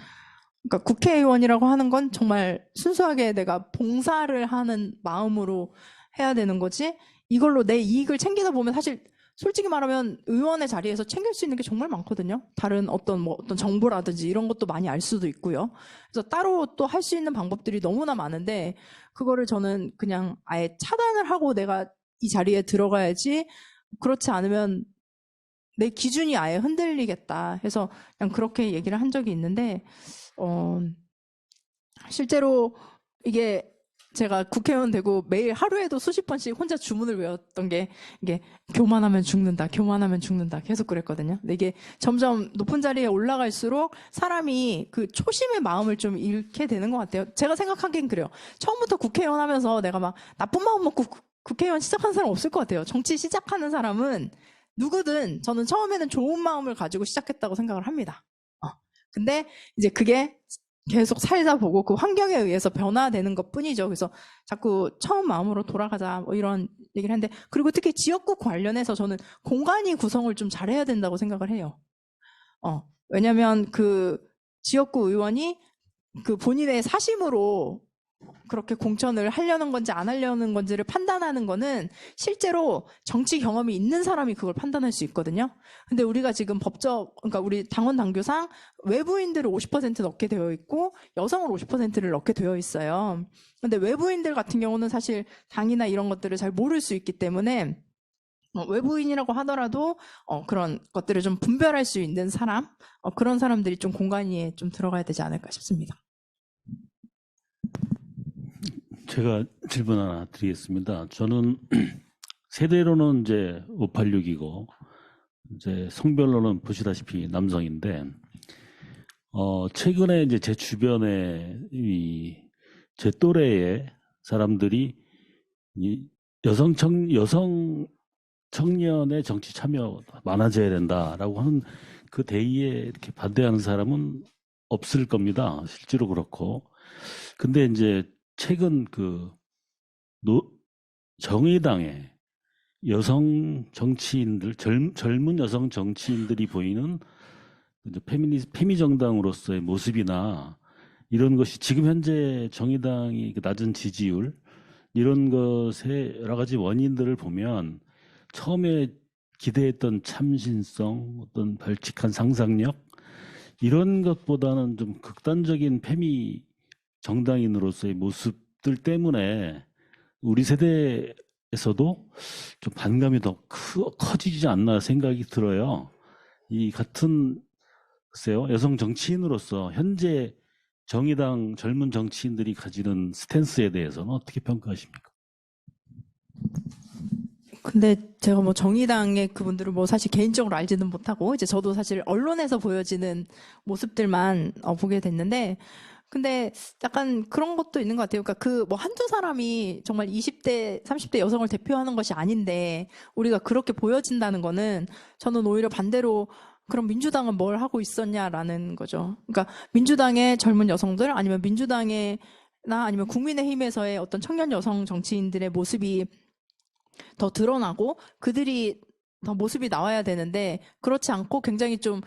그러니까 국회의원이라고 하는 건 정말 순수하게 내가 봉사를 하는 마음으로 해야 되는 거지 이걸로 내 이익을 챙기다 보면 사실 솔직히 말하면 의원의 자리에서 챙길 수 있는 게 정말 많거든요. 다른 어떤 정보라든지 이런 것도 많이 알 수도 있고요. 그래서 따로 또 할 수 있는 방법들이 너무나 많은데 그거를 저는 그냥 아예 차단을 하고 내가 이 자리에 들어가야지 그렇지 않으면 내 기준이 아예 흔들리겠다 해서 그냥 그렇게 얘기를 한 적이 있는데 실제로 이게 제가 국회의원 되고 매일 하루에도 수십 번씩 혼자 주문을 외웠던 게 이게 교만하면 죽는다, 교만하면 죽는다 계속 그랬거든요. 근데 이게 점점 높은 자리에 올라갈수록 사람이 그 초심의 마음을 좀 잃게 되는 것 같아요. 제가 생각하기엔 그래요. 처음부터 국회의원 하면서 내가 막 나쁜 마음 먹고 국회의원 시작한 사람 없을 것 같아요. 정치 시작하는 사람은 누구든 저는 처음에는 좋은 마음을 가지고 시작했다고 생각을 합니다. 근데 이제 그게 계속 살다 보고 그 환경에 의해서 변화되는 것 뿐이죠. 그래서 자꾸 처음 마음으로 돌아가자 뭐 이런 얘기를 하는데 그리고 특히 지역구 관련해서 저는 공간이 구성을 좀 잘해야 된다고 생각을 해요. 왜냐면 그 지역구 의원이 그 본인의 사심으로 그렇게 공천을 하려는 건지 안 하려는 건지를 판단하는 거는 실제로 정치 경험이 있는 사람이 그걸 판단할 수 있거든요. 근데 우리가 지금 그러니까 우리 당원 당규상 외부인들을 50% 넣게 되어 있고 여성을 50%를 넣게 되어 있어요. 근데 외부인들 같은 경우는 사실 당이나 이런 것들을 잘 모를 수 있기 때문에 외부인이라고 하더라도 그런 것들을 좀 분별할 수 있는 사람, 그런 사람들이 좀 공간위에 좀 들어가야 되지 않을까 싶습니다. 제가 질문 하나 드리겠습니다. 저는 세대로는 이제 586이고 이제 성별로는 보시다시피 남성인데 최근에 이제 제 주변에 제 또래의 사람들이 여성 청년의 정치 참여 많아져야 된다라고 하는 그 대의에 이렇게 반대하는 사람은 없을 겁니다. 실제로 그렇고. 근데 이제 최근 정의당의 여성 정치인들, 젊은 여성 정치인들이 보이는 이제 페미 정당으로서의 모습이나 이런 것이 지금 현재 정의당이 낮은 지지율 이런 것의 여러 가지 원인들을 보면 처음에 기대했던 참신성, 어떤 발칙한 상상력 이런 것보다는 좀 극단적인 페미 정당인으로서의 모습들 때문에 우리 세대에서도 좀 반감이 더 커지지 않나 생각이 들어요. 이 같은 글쎄요, 여성 정치인으로서 현재 정의당 젊은 정치인들이 가지는 스탠스에 대해서는 어떻게 평가하십니까? 근데 제가 뭐 정의당의 그분들을 뭐 사실 개인적으로 알지는 못하고 이제 저도 사실 언론에서 보여지는 모습들만 보게 됐는데 근데 약간 그런 것도 있는 것 같아요. 그러니까 그 뭐 한두 사람이 정말 20대, 30대 여성을 대표하는 것이 아닌데 우리가 그렇게 보여진다는 거는 저는 오히려 반대로 그럼 민주당은 뭘 하고 있었냐라는 거죠. 그러니까 민주당의 젊은 여성들 아니면 아니면 국민의힘에서의 어떤 청년 여성 정치인들의 모습이 더 드러나고 그들이 더 모습이 나와야 되는데 그렇지 않고 굉장히 좀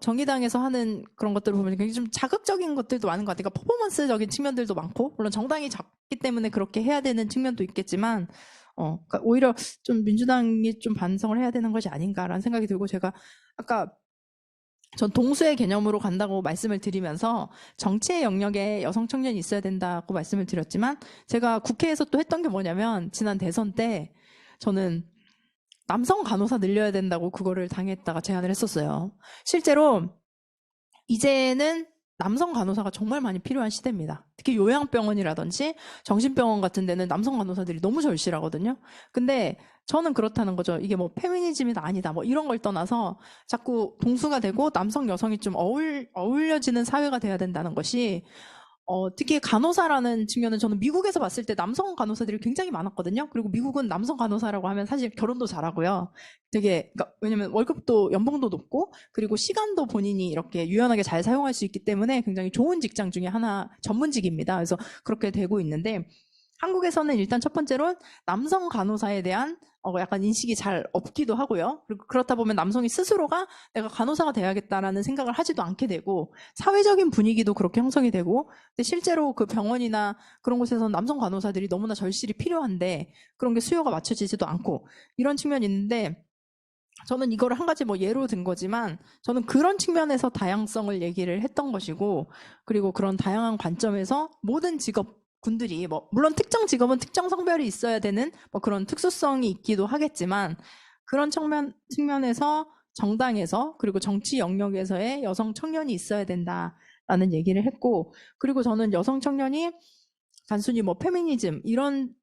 정의당에서 하는 그런 것들을 보면 굉장히 좀 자극적인 것들도 많은 것 같아요. 그러니까 퍼포먼스적인 측면들도 많고 물론 정당이 작기 때문에 그렇게 해야 되는 측면도 있겠지만 그러니까 오히려 좀 민주당이 좀 반성을 해야 되는 것이 아닌가라는 생각이 들고 제가 아까 전 동수의 개념으로 간다고 말씀을 드리면서 정치의 영역에 여성 청년이 있어야 된다고 말씀을 드렸지만 제가 국회에서 또 했던 게 뭐냐면 지난 대선 때 저는 남성 간호사 늘려야 된다고 그거를 당했다가 제안을 했었어요. 실제로 이제는 남성 간호사가 정말 많이 필요한 시대입니다. 특히 요양병원이라든지 정신병원 같은 데는 남성 간호사들이 너무 절실하거든요. 근데 저는 그렇다는 거죠. 이게 뭐 페미니즘이다 아니다 뭐 이런 걸 떠나서 자꾸 동수가 되고 남성 여성이 좀 어울려지는 사회가 돼야 된다는 것이 특히 간호사라는 측면은 저는 미국에서 봤을 때 남성 간호사들이 굉장히 많았거든요. 그리고 미국은 남성 간호사라고 하면 사실 결혼도 잘하고요. 되게, 그러니까 왜냐면 월급도 연봉도 높고, 그리고 시간도 본인이 이렇게 유연하게 잘 사용할 수 있기 때문에 굉장히 좋은 직장 중에 하나 전문직입니다. 그래서 그렇게 되고 있는데, 한국에서는 일단 첫 번째로 남성 간호사에 대한 약간 인식이 잘 없기도 하고요. 그리고 그렇다 보면 남성이 스스로가 내가 간호사가 돼야겠다라는 생각을 하지도 않게 되고 사회적인 분위기도 그렇게 형성이 되고 근데 실제로 그 병원이나 그런 곳에서는 남성 간호사들이 너무나 절실히 필요한데 그런 게 수요가 맞춰지지도 않고 이런 측면이 있는데 저는 이거를 한 가지 뭐 예로 든 거지만 저는 그런 측면에서 다양성을 얘기를 했던 것이고 그리고 그런 다양한 관점에서 모든 직업 군들이 뭐 물론 특정 직업은 특정 성별이 있어야 되는 뭐 그런 특수성이 있기도 하겠지만 그런 측면에서 정당에서 그리고 정치 영역에서의 여성 청년이 있어야 된다라는 얘기를 했고 그리고 저는 여성 청년이 단순히 뭐 페미니즘 이런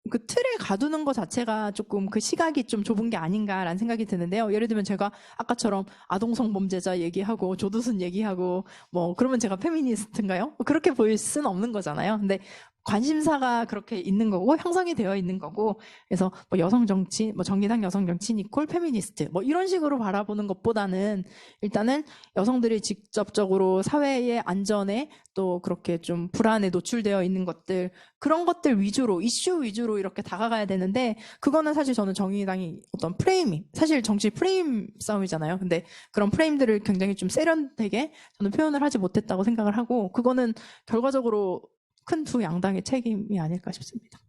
그 틀에 가두는 것 자체가 조금 그 시각이 좀 좁은 게 아닌가라는 생각이 드는데요. 예를 들면 제가 아까처럼 아동성범죄자 얘기하고 조두순 얘기하고 뭐 그러면 제가 페미니스트인가요? 그렇게 보일 수는 없는 거잖아요. 근데 관심사가 그렇게 있는 거고 형성이 되어 있는 거고 그래서 뭐 여성 정치, 뭐 정의당 여성 정치 이퀄 페미니스트 뭐 이런 식으로 바라보는 것보다는 일단은 여성들이 직접적으로 사회의 안전에 또 그렇게 좀 불안에 노출되어 있는 것들 그런 것들 위주로 이슈 위주로 이렇게 다가가야 되는데 그거는 사실 저는 정의당이 어떤 프레이밍 사실 정치 프레임 싸움이잖아요. 근데 그런 프레임들을 굉장히 좀 세련되게 저는 표현을 하지 못했다고 생각을 하고 그거는 결과적으로 큰 두 양당의 책임이 아닐까 싶습니다.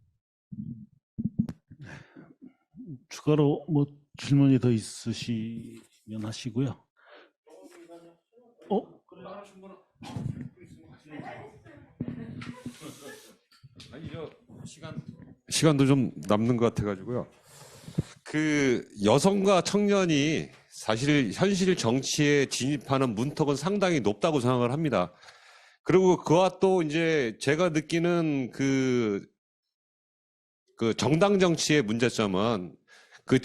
추가로 뭐 질문이 더 있으시면 하시고요. 아니 시간도 좀 남는 것 같아가지고요. 그 여성과 청년이 사실 현실 정치에 진입하는 문턱은 상당히 높다고 생각을 합니다. 그리고 그와 또 이제 제가 느끼는 그 정당 정치의 문제점은 그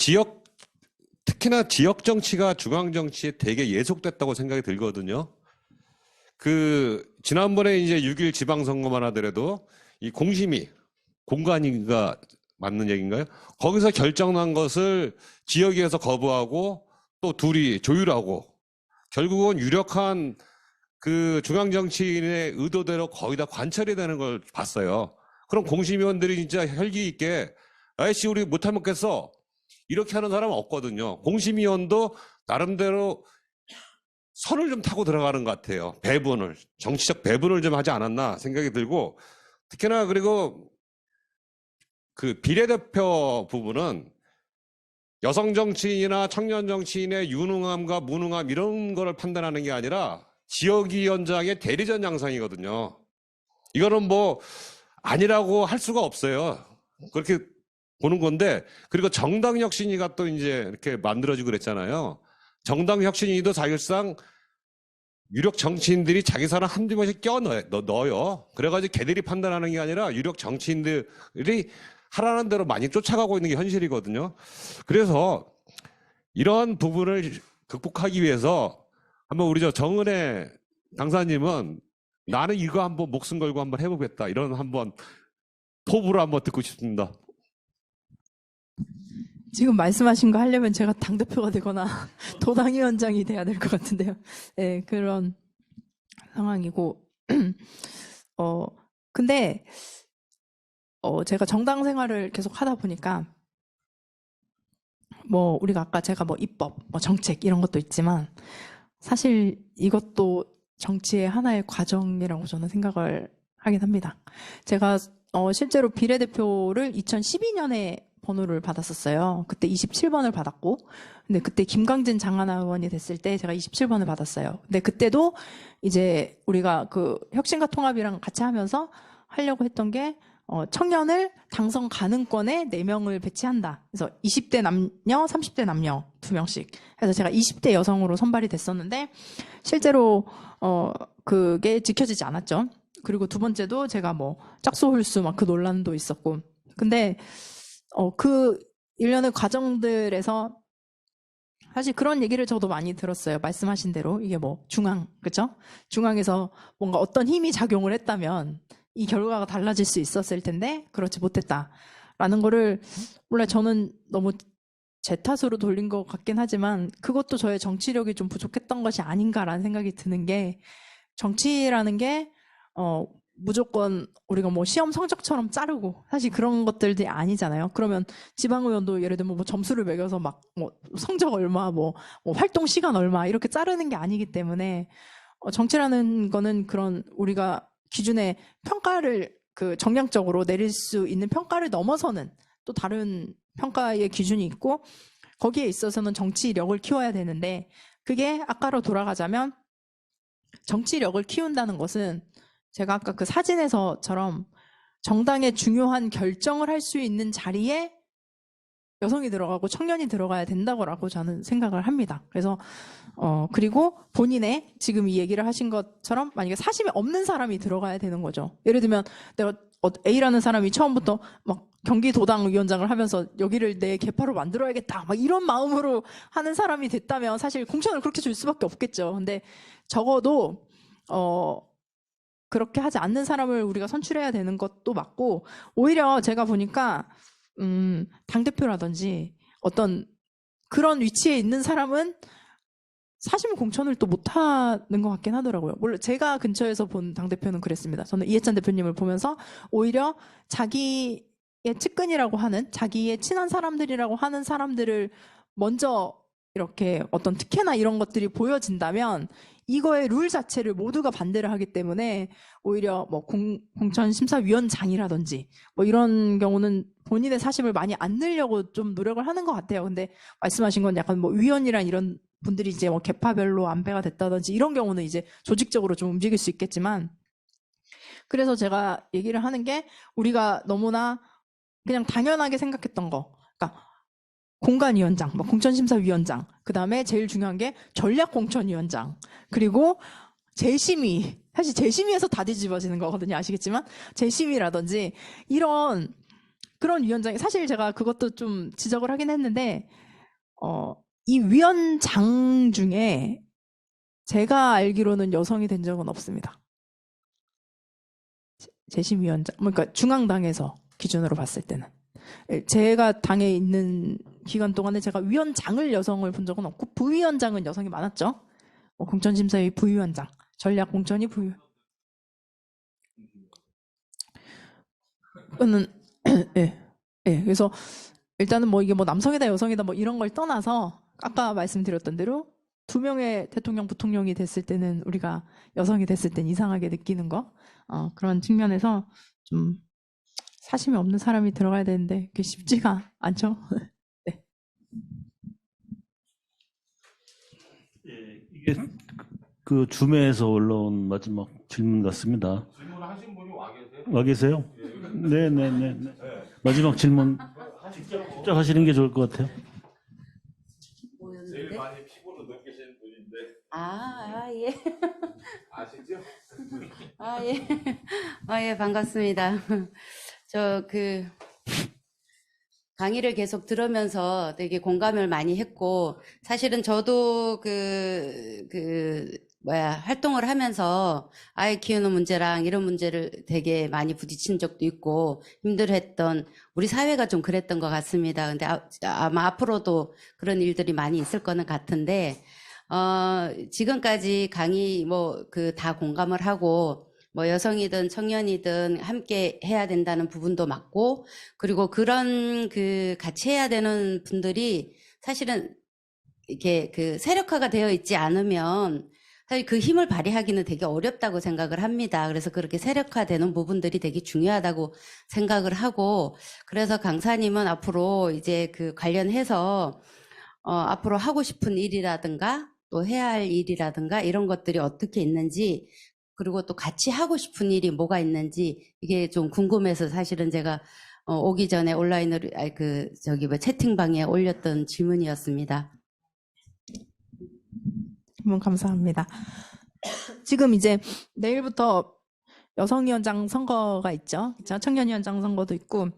특히나 지역 정치가 중앙 정치에 되게 예속됐다고 생각이 들거든요. 지난번에 이제 6.1 지방선거만 하더라도 이 공관위가 맞는 얘기인가요? 거기서 결정난 것을 지역에서 거부하고 또 둘이 조율하고 결국은 유력한 그 중앙 정치인의 의도대로 거의 다 관철이 되는 걸 봤어요. 그럼 공심위원들이 진짜 혈기 있게 아이씨 우리 못할 먹겠어 이렇게 하는 사람은 없거든요. 공심위원도 나름대로 선을 좀 타고 들어가는 것 같아요. 정치적 배분을 좀 하지 않았나 생각이 들고 특히나 그리고 그 비례대표 부분은 여성 정치인이나 청년 정치인의 유능함과 무능함 이런 거를 판단하는 게 아니라 지역위원장의 대리전 양상이거든요. 이거는 뭐 아니라고 할 수가 없어요. 그렇게 보는 건데 그리고 정당 혁신위가 또 이제 이렇게 만들어지고 그랬잖아요. 정당 혁신위도 사실상 유력 정치인들이 자기 사람 한두 번씩 넣어요. 그래가지고 걔들이 판단하는 게 아니라 유력 정치인들이 하라는 대로 많이 쫓아가고 있는 게 현실이거든요. 그래서 이러한 부분을 극복하기 위해서 한번 우리 정은혜 당사님은 나는 이거 한번 목숨 걸고 한번 해보겠다. 이런 한번 포부를 한번 듣고 싶습니다. 지금 말씀하신 거 하려면 제가 당대표가 되거나 도당위원장이 돼야 될 것 같은데요. 네, 그런 상황이고. 근데, 제가 정당 생활을 계속 하다 보니까, 뭐, 우리가 아까 제가 뭐 입법, 뭐 정책 이런 것도 있지만, 사실 이것도 정치의 하나의 과정이라고 저는 생각을 하긴 합니다. 제가, 실제로 비례대표를 2012년에 번호를 받았었어요. 그때 27번을 받았고, 근데 그때 김광진 장하나 의원이 됐을 때 제가 27번을 받았어요. 근데 그때도 이제 우리가 그 혁신과 통합이랑 같이 하면서 하려고 했던 게, 청년을 당선 가능권에 4명을 배치한다. 그래서 20대 남녀, 30대 남녀 2명씩. 해서 제가 20대 여성으로 선발이 됐었는데 실제로 그게 지켜지지 않았죠. 그리고 두 번째도 제가 뭐 짝수 홀수 막 그 논란도 있었고. 근데 그 일련의 과정들에서 사실 그런 얘기를 저도 많이 들었어요. 말씀하신 대로 이게 뭐 중앙, 그죠? 중앙에서 뭔가 어떤 힘이 작용을 했다면 이 결과가 달라질 수 있었을 텐데 그렇지 못했다라는 거를 원래 저는 너무 제 탓으로 돌린 것 같긴 하지만 그것도 저의 정치력이 좀 부족했던 것이 아닌가라는 생각이 드는 게 정치라는 게 무조건 우리가 뭐 시험 성적처럼 자르고 사실 그런 것들이 아니잖아요. 그러면 지방의원도 예를 들면 뭐 점수를 매겨서 막 뭐 성적 얼마 뭐 활동 시간 얼마 이렇게 자르는 게 아니기 때문에 정치라는 거는 그런 우리가 기준의 평가를 그 정량적으로 내릴 수 있는 평가를 넘어서는 또 다른 평가의 기준이 있고 거기에 있어서는 정치력을 키워야 되는데 그게 아까로 돌아가자면 정치력을 키운다는 것은 제가 아까 그 사진에서처럼 정당의 중요한 결정을 할 수 있는 자리에 여성이 들어가고 청년이 들어가야 된다고 저는 생각을 합니다. 그래서 그리고 본인의 지금 이 얘기를 하신 것처럼 만약에 사심이 없는 사람이 들어가야 되는 거죠. 예를 들면 내가 A라는 사람이 처음부터 막 경기도당 위원장을 하면서 여기를 내 계파로 만들어야겠다 막 이런 마음으로 하는 사람이 됐다면 사실 공천을 그렇게 줄 수밖에 없겠죠. 근데 적어도 그렇게 하지 않는 사람을 우리가 선출해야 되는 것도 맞고 오히려 제가 보니까 당대표라든지 어떤 그런 위치에 있는 사람은 사심 공천을 또 못하는 것 같긴 하더라고요. 물론 제가 근처에서 본 당대표는 그랬습니다. 저는 이해찬 대표님을 보면서 오히려 자기의 측근이라고 하는 자기의 친한 사람들이라고 하는 사람들을 먼저 이렇게 어떤 특혜나 이런 것들이 보여진다면 이거의 룰 자체를 모두가 반대를 하기 때문에 오히려 뭐 공천심사위원장이라든지 뭐 이런 경우는 본인의 사심을 많이 안 내려고 좀 노력을 하는 것 같아요. 근데 말씀하신 건 약간 뭐 위원이란 이런 분들이 이제 뭐 계파별로 안배가 됐다든지 이런 경우는 이제 조직적으로 좀 움직일 수 있겠지만 그래서 제가 얘기를 하는 게 우리가 너무나 그냥 당연하게 생각했던 거 그러니까 공관위원장, 뭐 공천심사위원장, 그 다음에 제일 중요한 게 전략공천위원장, 그리고 재심의, 사실 재심의에서 다 뒤집어지는 거거든요. 아시겠지만 재심의라든지 이런 그런 위원장이 사실 제가 그것도 좀 지적을 하긴 했는데 이 위원장 중에 제가 알기로는 여성이 된 적은 없습니다. 재심위원장, 그러니까 중앙당에서 기준으로 봤을 때는. 제가 당에 있는 기간 동안에 제가 위원장을 여성을 본 적은 없고 부위원장은 여성이 많았죠. 공천심사위 부위원장, 전략공천이 부위원장. 그거는 예, 예. 그래서 일단은 뭐 이게 뭐 남성이다 여성이다 뭐 이런 걸 떠나서 아까 말씀드렸던 대로 2명의 대통령 부통령이 됐을 때는 우리가 여성이 됐을 땐 이상하게 느끼는 거 그런 측면에서 좀 사심이 없는 사람이 들어가야 되는데 그게 쉽지가 않죠. 네. 예, 이게 그 줌에서 올라온 마지막 질문 같습니다. 질문을 하신 분이 와 계세요? 와 계세요? 네네네. 마지막 질문 직접 하시는 게 좋을 것 같아요. 제일 많이 피부로 느끼시는 분인데 예. 아시죠? 예. 예, 반갑습니다. 강의를 계속 들으면서 되게 공감을 많이 했고, 사실은 저도 활동을 하면서 아이 키우는 문제랑 이런 문제를 되게 많이 부딪힌 적도 있고, 힘들었던, 우리 사회가 좀 그랬던 것 같습니다. 근데 아마 앞으로도 그런 일들이 많이 있을 거는 같은데, 지금까지 강의 다 공감을 하고, 뭐 여성이든 청년이든 함께 해야 된다는 부분도 맞고, 그리고 그런 같이 해야 되는 분들이 사실은 이렇게 세력화가 되어 있지 않으면 사실 그 힘을 발휘하기는 되게 어렵다고 생각을 합니다. 그래서 그렇게 세력화되는 부분들이 되게 중요하다고 생각을 하고, 그래서 강사님은 앞으로 이제 관련해서 앞으로 하고 싶은 일이라든가 또 해야 할 일이라든가 이런 것들이 어떻게 있는지 그리고 또 같이 하고 싶은 일이 뭐가 있는지 이게 좀 궁금해서 사실은 제가 오기 전에 온라인으로 채팅방에 올렸던 질문이었습니다. 질문 감사합니다. 지금 이제 내일부터 여성위원장 선거가 있죠. 청년위원장 선거도 있고.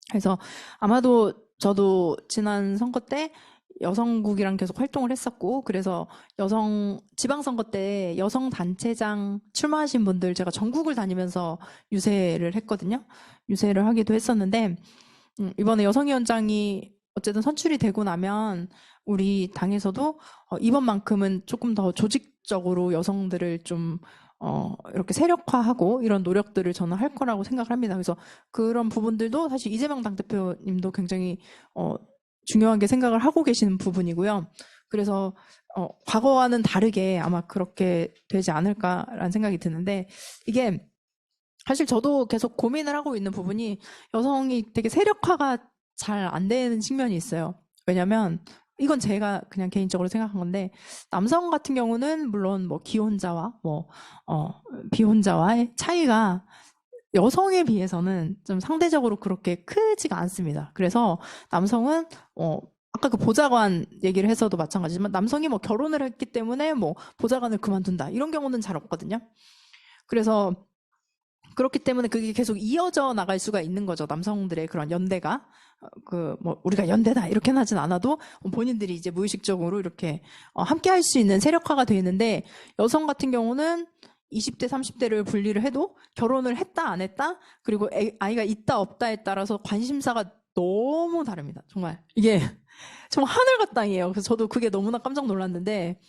그래서 아마도 저도 지난 선거 때 여성국이랑 계속 활동을 했었고, 그래서 지방선거 때 여성단체장 출마하신 분들 제가 전국을 다니면서 유세를 했거든요. 유세를 하기도 했었는데, 이번에 여성위원장이 어쨌든 선출이 되고 나면 우리 당에서도 이번만큼은 조금 더 조직적으로 여성들을 좀 이렇게 세력화하고 이런 노력들을 저는 할 거라고 생각을 합니다. 그래서 그런 부분들도 사실 이재명 당대표님도 굉장히 중요하게 생각을 하고 계시는 부분이고요. 그래서 과거와는 다르게 아마 그렇게 되지 않을까라는 생각이 드는데, 이게 사실 저도 계속 고민을 하고 있는 부분이 여성이 되게 세력화가 잘 안 되는 측면이 있어요. 왜냐면 이건 제가 그냥 개인적으로 생각한 건데, 남성 같은 경우는 물론 뭐 기혼자와 비혼자와의 차이가 여성에 비해서는 좀 상대적으로 그렇게 크지가 않습니다. 그래서 남성은 아까 그 보좌관 얘기를 해서도 마찬가지지만, 남성이 뭐 결혼을 했기 때문에 뭐 보좌관을 그만둔다 이런 경우는 잘 없거든요. 그래서 그렇기 때문에 그게 계속 이어져 나갈 수가 있는 거죠. 남성들의 그런 연대가 우리가 연대다 이렇게는 하진 않아도 본인들이 이제 무의식적으로 이렇게 함께 할 수 있는 세력화가 되어 있는데, 여성 같은 경우는 20대, 30대를 분리를 해도 결혼을 했다, 안 했다, 그리고 아이가 있다, 없다에 따라서 관심사가 너무 다릅니다. 정말. 이게 정말 하늘과 땅이에요. 그래서 저도 그게 너무나 깜짝 놀랐는데,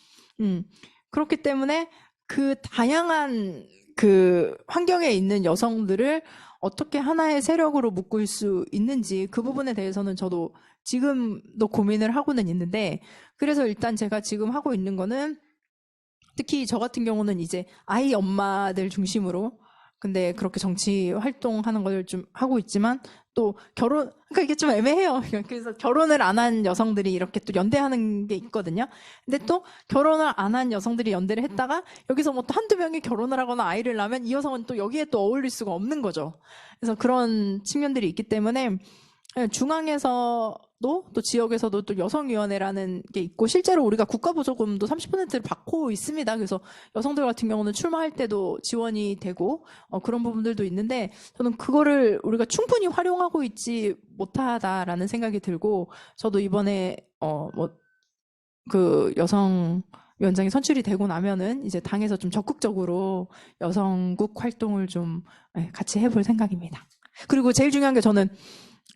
그렇기 때문에 그 다양한 그 환경에 있는 여성들을 어떻게 하나의 세력으로 묶을 수 있는지, 그 부분에 대해서는 저도 지금도 고민을 하고는 있는데, 그래서 일단 제가 지금 하고 있는 거는, 특히 저 같은 경우는 이제 아이 엄마들 중심으로, 근데 그렇게 정치 활동하는 걸 좀 하고 있지만, 또 그러니까 이게 좀 애매해요. 그래서 결혼을 안 한 여성들이 이렇게 또 연대하는 게 있거든요. 근데 또 결혼을 안 한 여성들이 연대를 했다가 여기서 뭐 또 한두 명이 결혼을 하거나 아이를 낳으면 이 여성은 또 여기에 또 어울릴 수가 없는 거죠. 그래서 그런 측면들이 있기 때문에 중앙에서도 또 지역에서도 또 여성위원회라는 게 있고, 실제로 우리가 국가보조금도 30%를 받고 있습니다. 그래서 여성들 같은 경우는 출마할 때도 지원이 되고 그런 부분들도 있는데, 저는 그거를 우리가 충분히 활용하고 있지 못하다라는 생각이 들고, 저도 이번에 그 여성위원장이 선출이 되고 나면은 이제 당에서 좀 적극적으로 여성국 활동을 좀 같이 해볼 생각입니다. 그리고 제일 중요한 게, 저는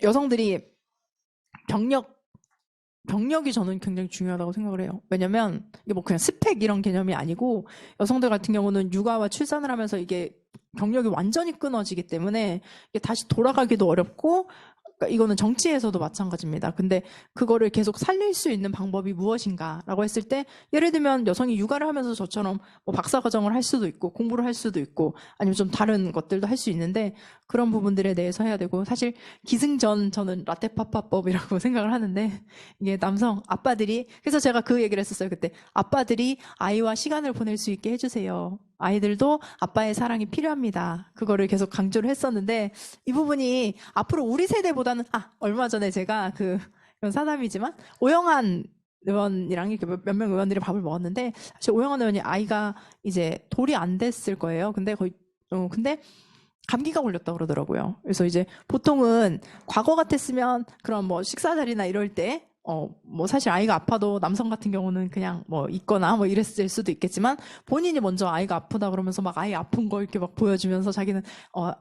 여성들이 경력이 저는 굉장히 중요하다고 생각을 해요. 왜냐면 이게 뭐 그냥 스펙 이런 개념이 아니고, 여성들 같은 경우는 육아와 출산을 하면서 이게 경력이 완전히 끊어지기 때문에 이게 다시 돌아가기도 어렵고, 그러니까 이거는 정치에서도 마찬가지입니다. 근데 그거를 계속 살릴 수 있는 방법이 무엇인가라고 했을 때, 예를 들면 여성이 육아를 하면서 저처럼 뭐 박사과정을 할 수도 있고 공부를 할 수도 있고 아니면 좀 다른 것들도 할 수 있는데, 그런 부분들에 대해서 해야 되고, 사실 기승전 저는 라떼파파법이라고 생각을 하는데, 이게 남성 아빠들이, 그래서 제가 그 얘기를 했었어요. 그때 아빠들이 아이와 시간을 보낼 수 있게 해주세요. 아이들도 아빠의 사랑이 필요합니다. 그거를 계속 강조를 했었는데, 이 부분이 앞으로 우리 세대보다는, 얼마 전에 제가 이건 사담이지만 오영환 의원이랑 이렇게 몇 명 의원들이 밥을 먹었는데, 사실 오영환 의원이 아이가 이제 돌이 안 됐을 거예요. 근데 근데 감기가 걸렸다 그러더라고요. 그래서 이제 보통은 과거 같았으면 그런 뭐 식사 자리나 이럴 때 뭐 사실 아이가 아파도 남성 같은 경우는 그냥 뭐 있거나 뭐 이랬을 수도 있겠지만, 본인이 먼저 아이가 아프다 그러면서 막 아이 아픈 거 이렇게 막 보여주면서 자기는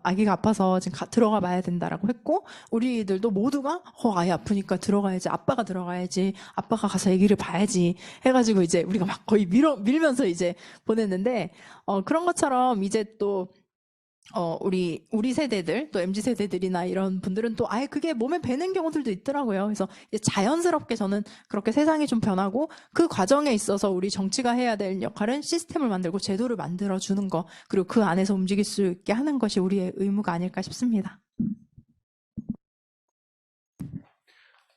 아기가 아파서 지금 들어가 봐야 된다라고 했고, 우리들도 모두가 아이 아프니까 들어가야지, 아빠가 들어가야지, 아빠가 가서 아기를 봐야지 해가지고 이제 우리가 막 거의 밀면서 이제 보냈는데, 그런 것처럼 이제 또 우리 세대들, 또 MZ 세대들이나 이런 분들은 또 아예 그게 몸에 배는 경우들도 있더라고요. 그래서 이제 자연스럽게 저는 그렇게 세상이 좀 변하고, 그 과정에 있어서 우리 정치가 해야 될 역할은 시스템을 만들고 제도를 만들어주는 거, 그리고 그 안에서 움직일 수 있게 하는 것이 우리의 의무가 아닐까 싶습니다.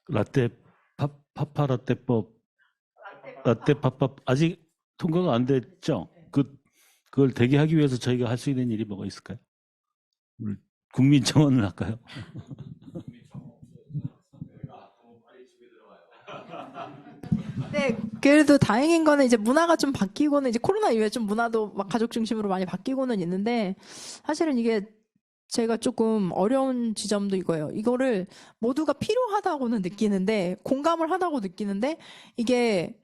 라떼파파라떼법, 라떼파파 아직 통과가 안 됐죠? 그걸 되게 하기 위해서 저희가 할 수 있는 일이 뭐가 있을까요? 우리 국민청원을 할까요? 네, 그래도 다행인 거는 이제 문화가 좀 바뀌고는 이제 코로나 이후에 좀 문화도 막 가족 중심으로 많이 바뀌고는 있는데 사실은 이게 제가 조금 어려운 지점도 이거예요. 이거를 모두가 필요하다고는 느끼는데 공감을 하다고 느끼는데 이게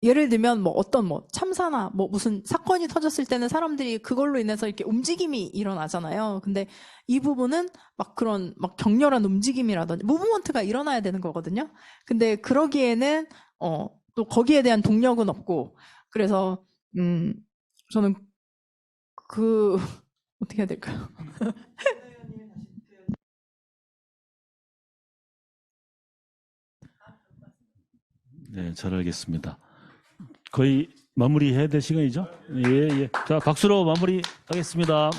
예를 들면 뭐 어떤 뭐 참사나 뭐 무슨 사건이 터졌을 때는 사람들이 그걸로 인해서 이렇게 움직임이 일어나잖아요. 근데 이 부분은 막 그런 막 격렬한 움직임이라든지 무브먼트가 일어나야 되는 거거든요. 근데 그러기에는 또 거기에 대한 동력은 없고 그래서 저는 어떻게 해야 될까요? 네, 잘 알겠습니다. 거의 마무리해야 될 시간이죠? 예, 예. 자, 박수로 마무리하겠습니다.